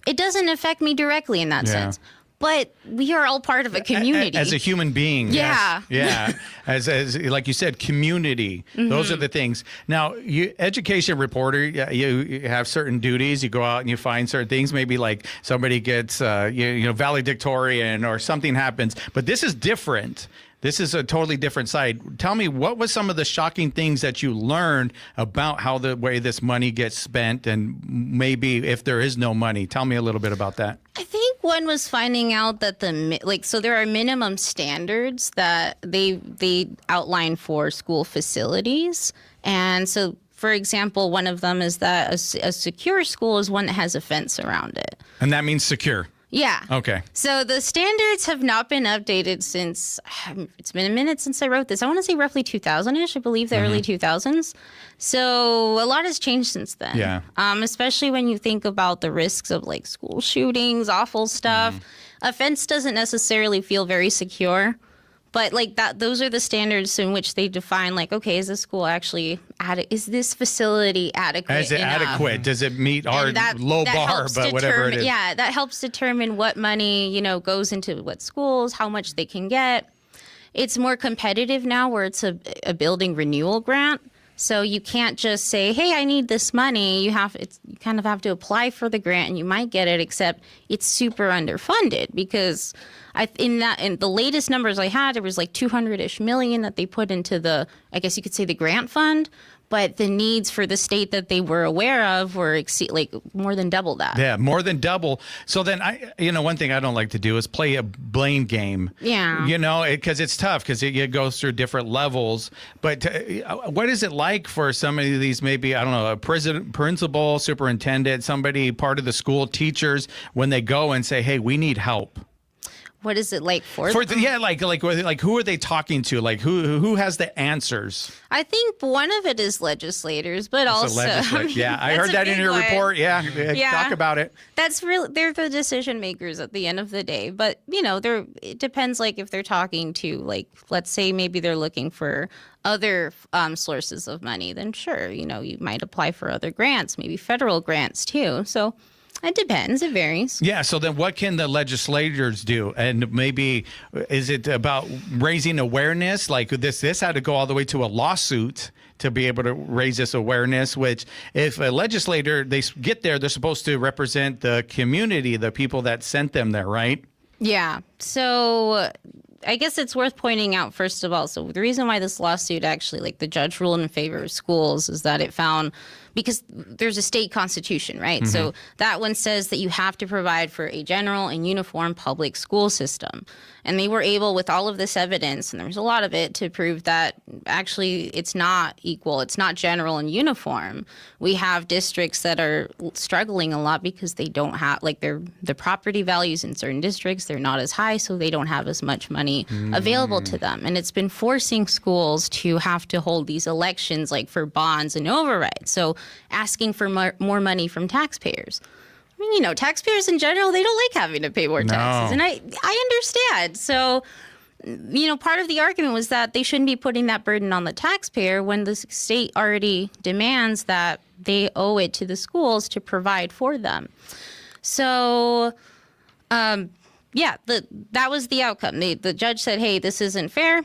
It doesn't affect me directly in that sense. But we are all part of a community. As a human being. Yeah. Yes. Yeah. As like you said, community. Those are the things. Now, you education reporter, you have certain duties. You go out and you find certain things. Maybe like somebody gets, valedictorian or something happens. But this is different. This is a totally different side. Tell me, what was some of the shocking things that you learned about how the way this money gets spent, and maybe if there is no money? Tell me a little bit about that. I think one was finding out that so there are minimum standards that they outline for school facilities. And so, for example, one of them is that a secure school is one that has a fence around it. And that means secure. Yeah. Okay. So the standards have not been updated since, it's been a minute since I wrote this. I want to say roughly 2000-ish, I believe the early 2000s. So a lot has changed since then. Yeah. Especially when you think about the risks of like school shootings, awful stuff. A fence doesn't necessarily feel very secure. But like that, those are the standards in which they define like, okay, is this school actually is this facility adequate? Is it enough? adequate? Does it meet our that low bar, helps but whatever it is? Yeah, that helps determine what money, goes into what schools, how much they can get. It's more competitive now where it's a building renewal grant. So you can't just say, hey, I need this money. You kind of have to apply for the grant and you might get it, except it's super underfunded because in the latest numbers I had, it was like 200-ish million that they put into I guess you could say the grant fund. But the needs for the state that they were aware of were more than double that. Yeah, more than double. So then one thing I don't like to do is play a blame game. Yeah. Because it's tough because it goes through different levels. But what is it like for some of these, maybe, I don't know, a principal, superintendent, somebody part of the school, teachers, when they go and say, hey, we need help? What is it like for them? Yeah, like who are they talking to? Like who has the answers? I think one of it is legislators, but also I heard that in your report. Yeah, talk about it. That's really, they're the decision makers at the end of the day. But it depends. Like if they're talking to, like, let's say maybe they're looking for other sources of money, then sure, you might apply for other grants, maybe federal grants too. So. It depends. It varies. Yeah. So then what can the legislators do? And maybe is it about raising awareness? Like this had to go all the way to a lawsuit to be able to raise this awareness, which if a legislator, they get there, they're supposed to represent the community, the people that sent them there, right? Yeah. So I guess it's worth pointing out, first of all, so the reason why this lawsuit actually, like the judge ruled in favor of schools is that it found, because there's a state constitution, right? Mm-hmm. So that one says that you have to provide for a general and uniform public school system. And they were able, with all of this evidence, and there was a lot of it, to prove that actually it's not equal. It's not general and uniform. We have districts that are struggling a lot because they don't have, like, the property values in certain districts, they're not as high, so they don't have as much money available to them. And it's been forcing schools to have to hold these elections, like, for bonds and overrides. So asking for more money from taxpayers. I mean, taxpayers in general, they don't like having to pay more taxes. And I understand. So, part of the argument was that they shouldn't be putting that burden on the taxpayer when the state already demands that they owe it to the schools to provide for them. So, that was the outcome. The judge said, hey, this isn't fair.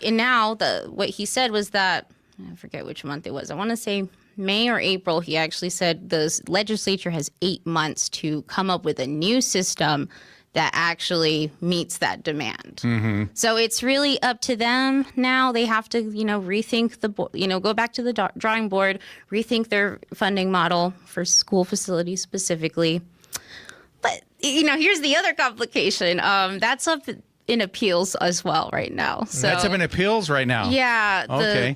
And now what he said was that, I forget which month it was. I want to say May or April, he actually said the legislature has 8 months to come up with a new system that actually meets that demand. Mm-hmm. So it's really up to them now. They have to, rethink go back to the drawing board, rethink their funding model for school facilities specifically. But, here's the other complication. That's up in appeals as well right now. So that's up in appeals right now? Yeah. Okay.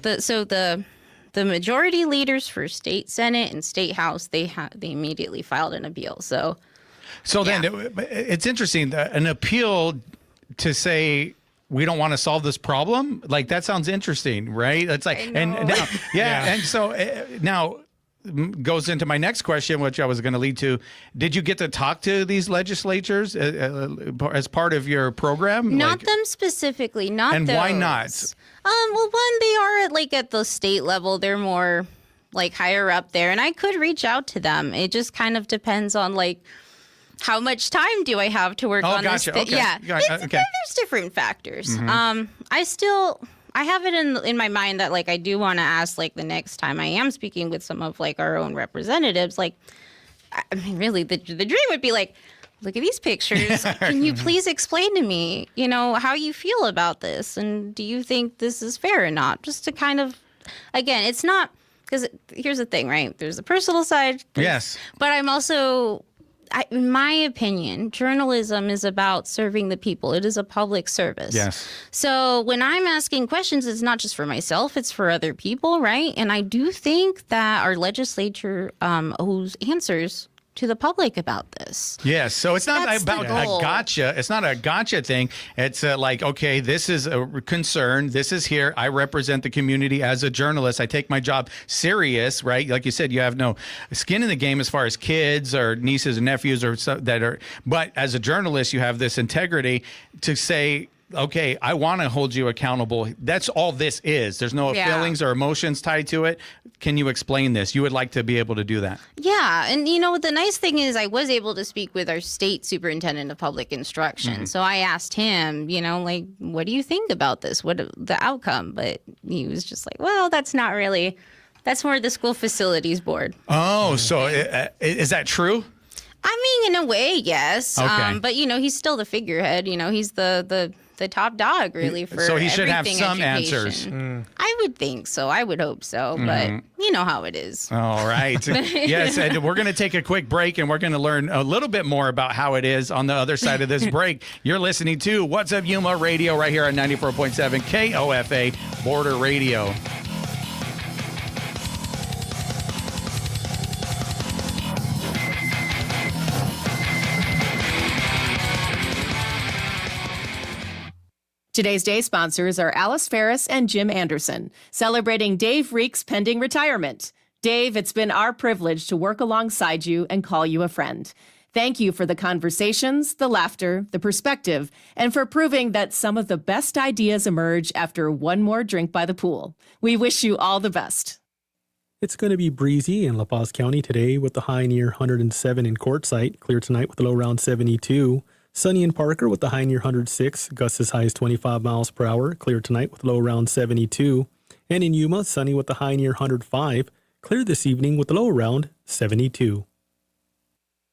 The majority leaders for state Senate and state House, they immediately filed an appeal. So then it's interesting, an appeal to say we don't want to solve this problem. Like that sounds interesting, right? It's like, and now, and so now goes into my next question, which I was going to lead to. Did you get to talk to these legislatures as part of your program? Not them specifically, not and those. Why not? Well, one, they are at the state level. They're more like higher up there, and I could reach out to them. It just kind of depends on how much time do I have to work on gotcha. this? Okay. Yeah, there's different factors. Mm-hmm. I have it in my mind that I do want to ask the next time I am speaking with some of our own representatives. Really, the dream would be look at ththese pictures. Can you please explain to me, how you feel about this? And do you think this is fair or not? Just to kind of, again, it's not, because here's the thing, right? There's the personal side. Yes. But I'm also, in my opinion, journalism is about serving the people. It is a public service. Yes. So when I'm asking questions, it's not just for myself, it's for other people, right? And I do think that our legislature owes answers to the public about this. Yes, so it's not That's the about goal. a gotcha. It's not a gotcha thing. It's like, okay, this is a concern. This is here. I represent the community as a journalist. I take my job serious, right? Like you said, you have no skin in the game as far as kids or nieces and nephews or that are. But as a journalist, you have this integrity to say, okay, I want to hold you accountable. That's all this is. There's no feelings or emotions tied to it. Can you explain this? You would like to be able to do that. Yeah. And, the nice thing is I was able to speak with our state superintendent of public instruction. Mm-hmm. So I asked him, what do you think about this? What the outcome? But he was just like, well, that's not really, that's more the school facilities board. Oh, so is that true? I mean, in a way, yes. Okay. But, he's still the figurehead. He's the top dog, really, for So he should have some education. answers. I would think so. I would hope so. But you know how it is. All right. Yes, and we're going to take a quick break, and we're going to learn a little bit more about how it is on the other side of this break. You're listening to What's Up Yuma Radio right here on 94.7 KOFA Border Radio. Today's day sponsors are Alice Ferris and Jim Anderson, celebrating Dave Reek's pending retirement. Dave, it's been our privilege to work alongside you and call you a friend. Thank you for the conversations, the laughter, the perspective, and for proving that some of the best ideas emerge after one more drink by the pool. We wish you all the best. It's going to be breezy in La Paz County today with the high near 107 in Quartzsite, clear tonight with a low around 72. Sunny in Parker with the high near 106, gusts as high as 25 miles per hour, clear tonight with a low around 72. And in Yuma, sunny with the high near 105, clear this evening with a low around 72.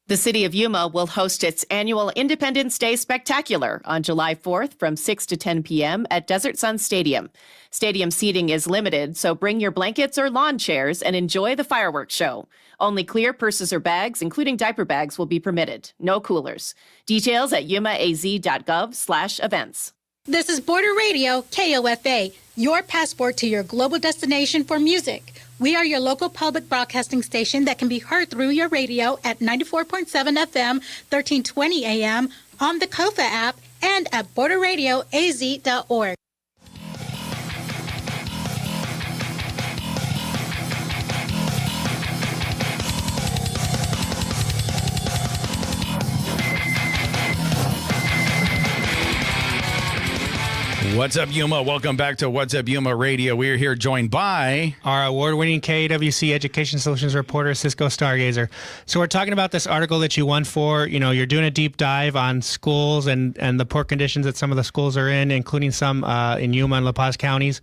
The City of Yuma will host its annual Independence Day Spectacular on July 4th from 6 to 10 p.m. at Desert Sun Stadium. Stadium seating is limited, so bring your blankets or lawn chairs and enjoy the fireworks show. Only clear purses or bags, including diaper bags, will be permitted. No coolers. Details at yumaaz.gov/events. This is Border Radio, KOFA, your passport to your global destination for music. We are your local public broadcasting station that can be heard through your radio at 94.7 FM, 1320 AM, on the KOFA app, and at borderradioaz.org. What's up, Yuma? Welcome back to What's Up Yuma Radio. We're here joined by our award-winning KAWC Education Solutions reporter, Sisko Stargazer. So we're talking about this article that you won for. You're doing a deep dive on schools and the poor conditions that some of the schools are in, including some in Yuma and La Paz counties.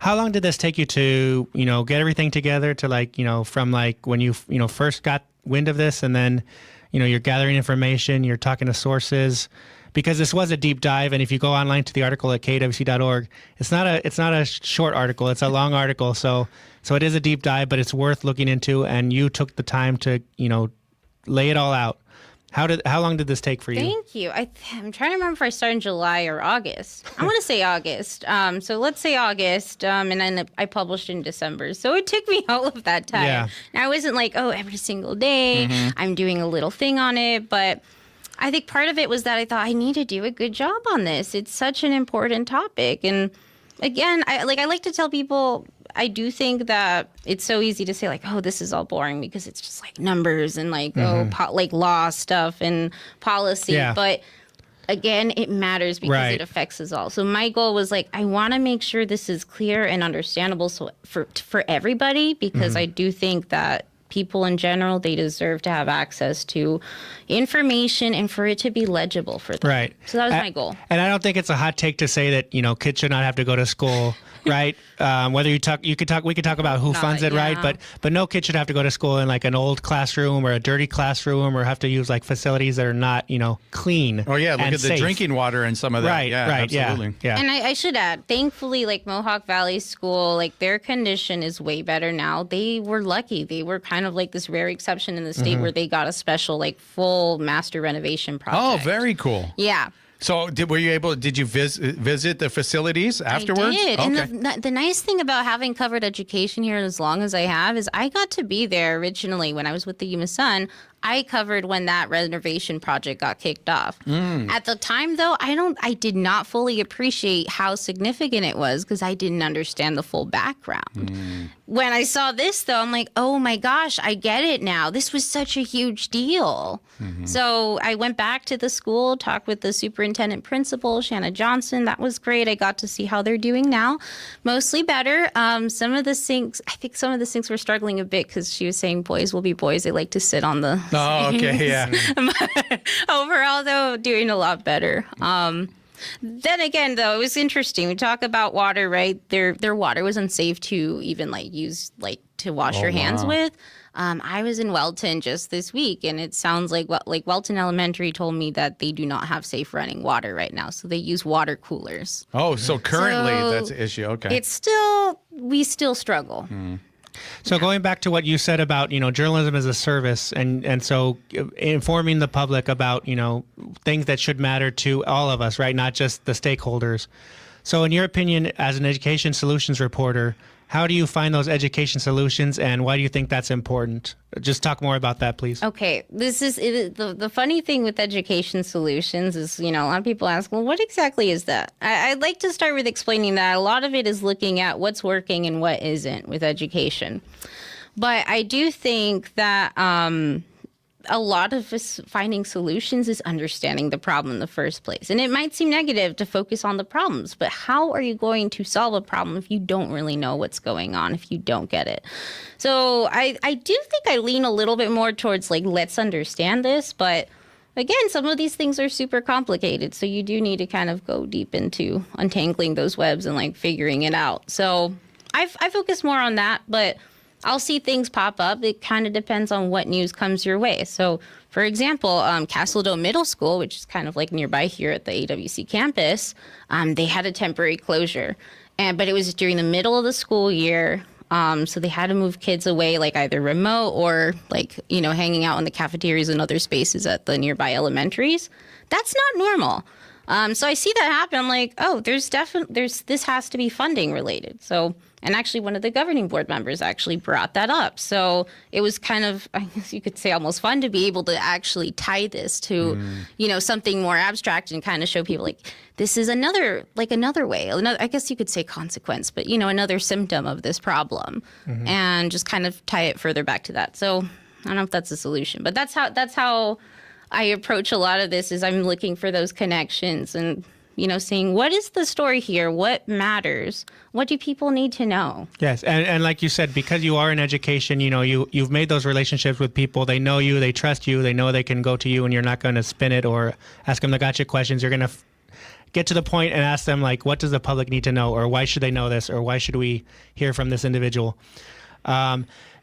How long did this take you to, get everything together to from when you first got wind of this, and then, you're gathering information, you're talking to sources? Because this was a deep dive, and if you go online to the article at kwc.org, it's not a short article; it's a long article. So it is a deep dive, but it's worth looking into. And you took the time to lay it all out. How long did this take for you? Thank you. I'm trying to remember if I started in July or August. I want to say August. So let's say August, and then I published in December. So it took me all of that time. Yeah. And I wasn't like, every single day I'm doing a little thing on it, but I think part of it was that I thought I need to do a good job on this. It's such an important topic. And again, I like to tell people, I do think that it's so easy to say this is all boring because it's just numbers and law stuff and policy. Yeah. But again, it matters because it affects us all. So my goal was I want to make sure this is clear and understandable for everybody, because I do think that people in general, they deserve to have access to information and for it to be legible for them. Right. So that was my goal. And I don't think it's a hot take to say that, kids should not have to go to school, right? Whether we could talk about who funds it, right? But no kid should have to go to school in an old classroom or a dirty classroom or have to use facilities that are not, clean. Oh yeah, look at safe. the drinking water and some of that. Right, Absolutely. Yeah. And I should add, thankfully, Mohawk Valley School, their condition is way better now. They were lucky. They were kind of this rare exception in the state where they got a special full master renovation project. Oh, very cool. Yeah. So did you visit the facilities afterwards? I did. Okay. And the nice thing about having covered education here as long as I have is I got to be there originally when I was with the Yuma Sun. I covered when that renovation project got kicked off. At the time, though, I did not fully appreciate how significant it was because I didn't understand the full background. When I saw this, though, I'm like, oh my gosh, I get it now. This was such a huge deal. So I went back to the school, talked with the superintendent principal, Shanna Johnson. That was great. I got to see how they're doing now. Mostly better. Some of the sinks were struggling a bit because she was saying boys will be boys. They like to sit on the Oh, okay, yeah. Overall, though, doing a lot better. Then again, though, it was interesting. We talk about water, right? Their water was unsafe to even use to wash your hands with. I was in Welton just this week, and it sounds like Welton Elementary told me that they do not have safe running water right now, so they use water coolers. Oh, so currently that's an issue. Okay. We still struggle. So going back to what you said about, journalism as a service and so informing the public about, things that should matter to all of us, right? Not just the stakeholders. So in your opinion, as an education solutions reporter, how do you find those education solutions and why do you think that's important? Just talk more about that, please. Okay. The funny thing with education solutions is, a lot of people ask, well, what exactly is that? I'd like to start with explaining that a lot of it is looking at what's working and what isn't with education. But I do think that a lot of us finding solutions is understanding the problem in the first place. And it might seem negative to focus on the problems, but how are you going to solve a problem if you don't really know what's going on, if you don't get it? So I do think I lean a little bit more towards let's understand this. But again, some of these things are super complicated. So you do need to kind of go deep into untangling those webs and figuring it out. So I focus more on that, but I'll see things pop up. It kind of depends on what news comes your way. So, for example, Castledome Middle School, which is kind of nearby here at the AWC campus, they had a temporary closure, but it was during the middle of the school year. So they had to move kids away, either remote or hanging out in the cafeterias and other spaces at the nearby elementaries. That's not normal. So I see that happen. I'm like, oh, this has to be funding related. So, and actually one of the governing board members actually brought that up. So it was kind of, I guess you could say, almost fun to be able to actually tie this to, something more abstract and kind of show people this is another way, I guess you could say consequence, but another symptom of this problem, and just kind of tie it further back to that. So I don't know if that's a solution, but that's how I approach a lot of this. Is I'm looking for those connections and seeing what is the story here, what matters, what do people need to know. Yes, and like you said, because you are in education, you've made those relationships with people. They know you, they trust you, they know they can go to you, and you're not going to spin it or ask them the gotcha questions. You're going to get to the point and ask them what does the public need to know, or why should they know this, or why should we hear from this individual.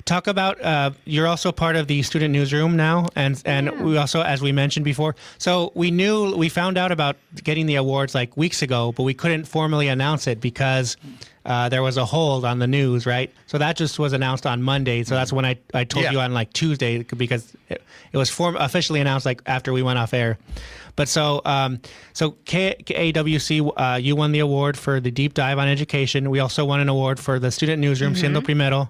Talk about, you're also part of the student newsroom now, and we also, as we mentioned before, so we found out about getting the awards weeks ago, but we couldn't formally announce it because there was a hold on the news, right? So that just was announced on Monday, so that's when I told you on Tuesday, because it was officially announced after we went off air. But so KAWC, you won the award for the deep dive on education. We also won an award for the student newsroom, Siendo Primero.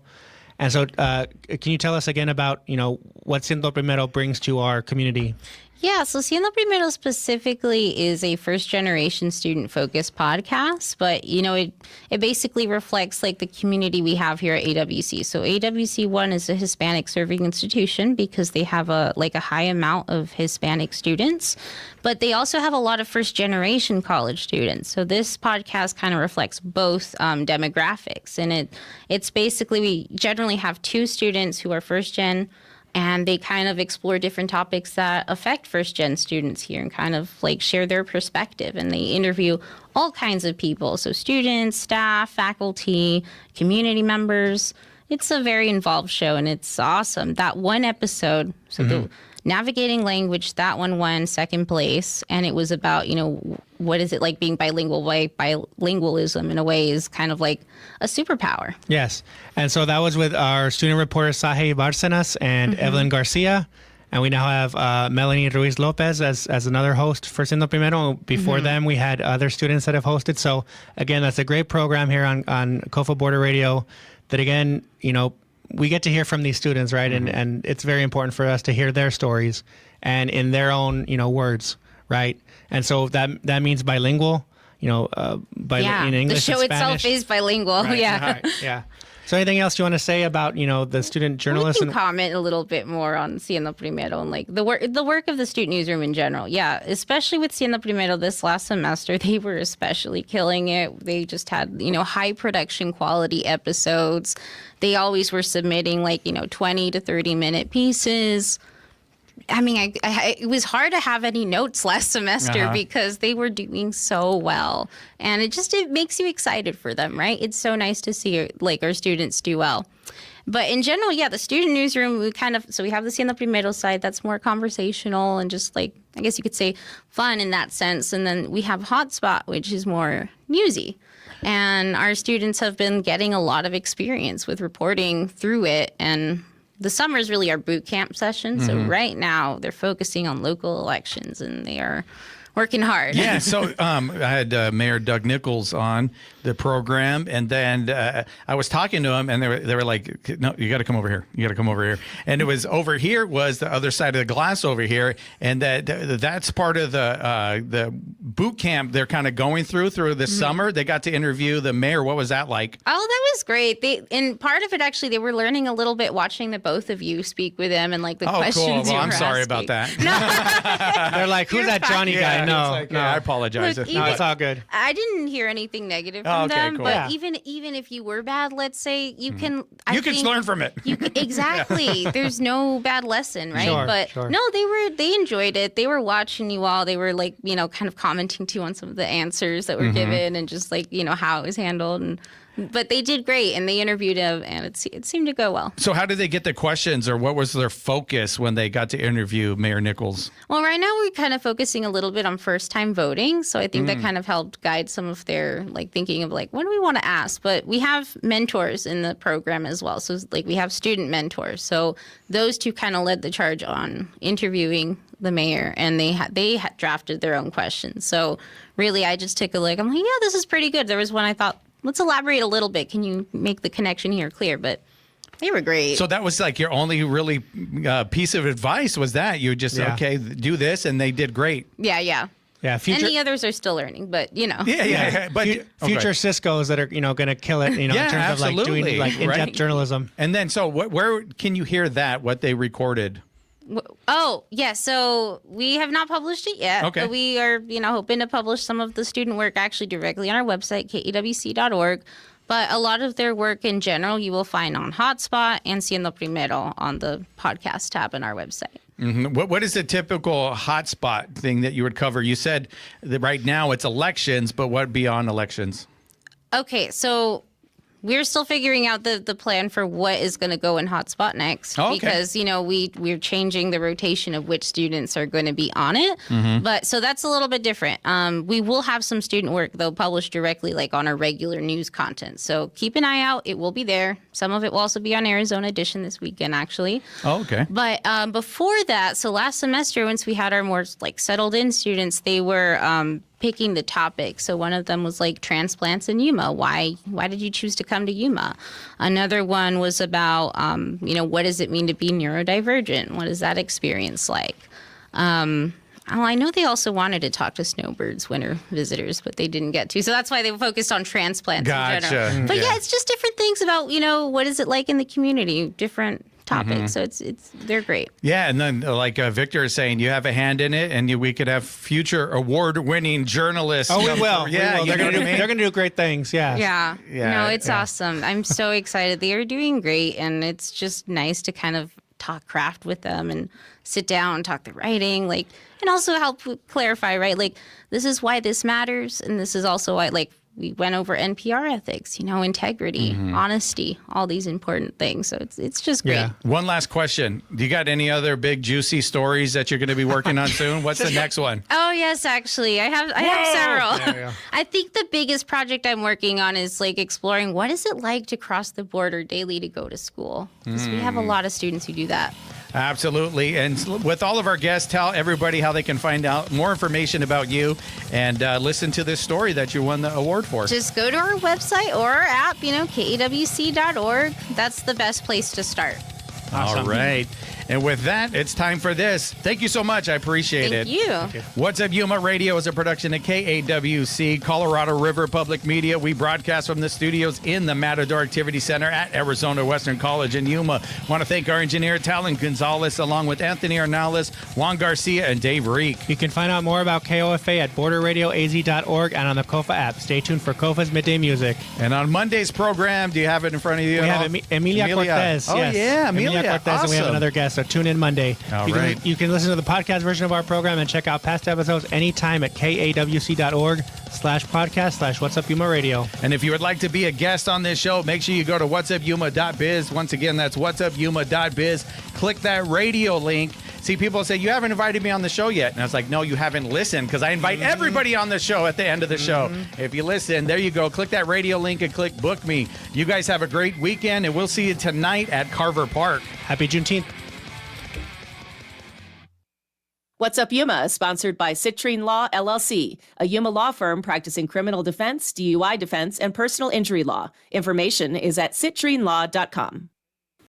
And so can you tell us again about, what Siendo Primero brings to our community? Yeah, so Siendo Primero specifically is a first-generation student-focused podcast, but, it basically reflects, the community we have here at AWC. So AWC 1 is a Hispanic-serving institution because they have a high amount of Hispanic students, but they also have a lot of first-generation college students. So this podcast kind of reflects both demographics, and it's basically, we generally have 2 students who are first-gen, and they kind of explore different topics that affect first-gen students here and kind of share their perspective. And they interview all kinds of people. So students, staff, faculty, community members. It's a very involved show, and it's awesome. That one episode, the navigating language, that one won second place. And it was about, what is it like being bilingual? Bilingualism in a way is kind of like a superpower. Yes. And so that was with our student reporter, Sahe Barcenas and Evelyn Garcia. And we now have Melanie Ruiz Lopez as another host for Siendo Primero. Before them, we had other students that have hosted. So again, that's a great program here on COFA Border Radio that, again, we get to hear from these students, right? And it's very important for us to hear their stories and in their own, words, right? And so that means bilingual, in English the show and Spanish. itself is bilingual. Right. Yeah. Yeah. So anything else you want to say about, the student journalists? We can comment a little bit more on Siendo Primero and like the work of the student newsroom in general. Yeah, especially with Siendo Primero this last semester, they were especially killing it. They just had, high production quality episodes. They always were submitting 20 to 30 minute pieces. I mean, it was hard to have any notes last semester because they were doing so well. And it makes you excited for them, right? It's so nice to see our students do well. But in general, the student newsroom, we have the Siendo Primero side that's more conversational and just I guess you could say fun in that sense. And then we have Hotspot, which is more newsy. And our students have been getting a lot of experience with reporting through it. And the summer is really our boot camp session. So right now they're focusing on local elections and they are working hard. Yeah. So I had Mayor Doug Nichols on the program, and then I was talking to him, and they were like, "No, you got to come over here. You got to come over here." And it was over here was the other side of the glass over here, and that's part of the boot camp they're kind of going through the summer. They got to interview the mayor. What was that like? Oh, that was great. And part of it actually, they were learning a little bit watching the both of you speak with them and the questions. Cool. Well, you were I'm sorry asking. about that. They're like, "Who's that Johnny guy?" No, I apologize. Look, no, it's all good. I didn't hear anything negative from them, cool. but even if you were bad, let's say you can. You can learn from it. Exactly. There's no bad lesson, right? Sure. No, they enjoyed it. They were watching you all. They were kind of commenting too on some of the answers that were given and just how it was handled. But they did great, and they interviewed him, and it seemed to go well. So how did they get the questions, or what was their focus when they got to interview Mayor Nichols? Well, right now we're kind of focusing a little bit on first-time voting, so I think that kind of helped guide some of their thinking of what do we want to ask. But we have mentors in the program as well, so we have student mentors. So those two kind of led the charge on interviewing the mayor, and they had drafted their own questions. So really, I just took a look. I'm like, yeah, this is pretty good. There was one I thought, let's elaborate a little bit. Can you make the connection here clear? But they were great. So that was your only really piece of advice was that you just, okay, do this, and they did great. Yeah. Yeah, And the others are still learning, but Yeah. But future Siskos that are going to kill it. In terms of doing in-depth journalism. And then, so where can you hear that? What they recorded? Oh, yeah. So we have not published it yet. Okay. But we are, hoping to publish some of the student work actually directly on our website, kawc.org. But a lot of their work in general, you will find on Hotspot and Siendo Primero on the podcast tab on our website. Mm-hmm. What is the typical hotspot thing that you would cover? You said that right now it's elections, but what beyond elections? Okay, so we're still figuring out the plan for what is going to go in Hotspot next. Oh, okay. Because, we're changing the rotation of which students are going to be on it. But so that's a little bit different. We will have some student work, though, published directly on our regular news content. So keep an eye out. It will be there. Some of it will also be on Arizona Edition this weekend, actually. Oh, okay. But before that, so last semester, once we had our more settled in students, they were picking the topic. So one of them was transplants in Yuma. Why did you choose to come to Yuma? Another one was about, what does it mean to be neurodivergent? What is that experience like? I know they also wanted to talk to snowbirds, winter visitors, but they didn't get to. So that's why they focused on transplants in general. But yeah, it's just different things about, what is it like in the community, different topics. So they're great. Yeah, and then Victor is saying, you have a hand in it, and we could have future award-winning journalists. Oh, we will. Yeah, they're going to do great things. Yeah. No, it's awesome. I'm so excited. They are doing great, and it's just nice to kind of talk craft with them and sit down and talk the writing, and also help clarify, right? This is why this matters, and this is also why, we went over NPR ethics, integrity, honesty, all these important things. So it's just great. Yeah. One last question. Do you got any other big juicy stories that you're going to be working on soon? What's the next one? Oh, yes, actually. I have several. Yeah. I think the biggest project I'm working on is exploring what is it like to cross the border daily to go to school? Because we have a lot of students who do that. Absolutely. And with all of our guests, tell everybody how they can find out more information about you and listen to this story that you won the award for. Just go to our website or our app, KAWC.org. That's the best place to start. Awesome. All right. And with that, it's time for this. Thank you so much. I appreciate it. Thank you. What's Up Yuma Radio is a production of KAWC, Colorado River Public Media. We broadcast from the studios in the Matador Activity Center at Arizona Western College in Yuma. Want to thank our engineer, Talon Gonzalez, along with Anthony Arnales, Juan Garcia, and Dave Reek. You can find out more about KOFA at borderradioaz.org and on the KOFA app. Stay tuned for KOFA's Midday Music. And on Monday's program, do you have it in front of you? We have Emilia Cortez. Oh, yes. yeah, Emilia Cortez, awesome. and we have another guest. So tune in Monday. You can listen to the podcast version of our program and check out past episodes anytime at kawc.org/podcast/What's Up Yuma Radio. And if you would like to be a guest on this show, make sure you go to whatsupyuma.biz. Once again, that's whatsupyuma.biz. Click that radio link. See, people say, you haven't invited me on the show yet. And I was like, no, you haven't listened, because I invite everybody on the show at the end of the show. If you listen, there you go. Click that radio link and click book me. You guys have a great weekend, and we'll see you tonight at Carver Park. Happy Juneteenth. What's Up Yuma is sponsored by Citrine Law, LLC, a Yuma law firm practicing criminal defense, DUI defense, and personal injury law. Information is at citrinelaw.com.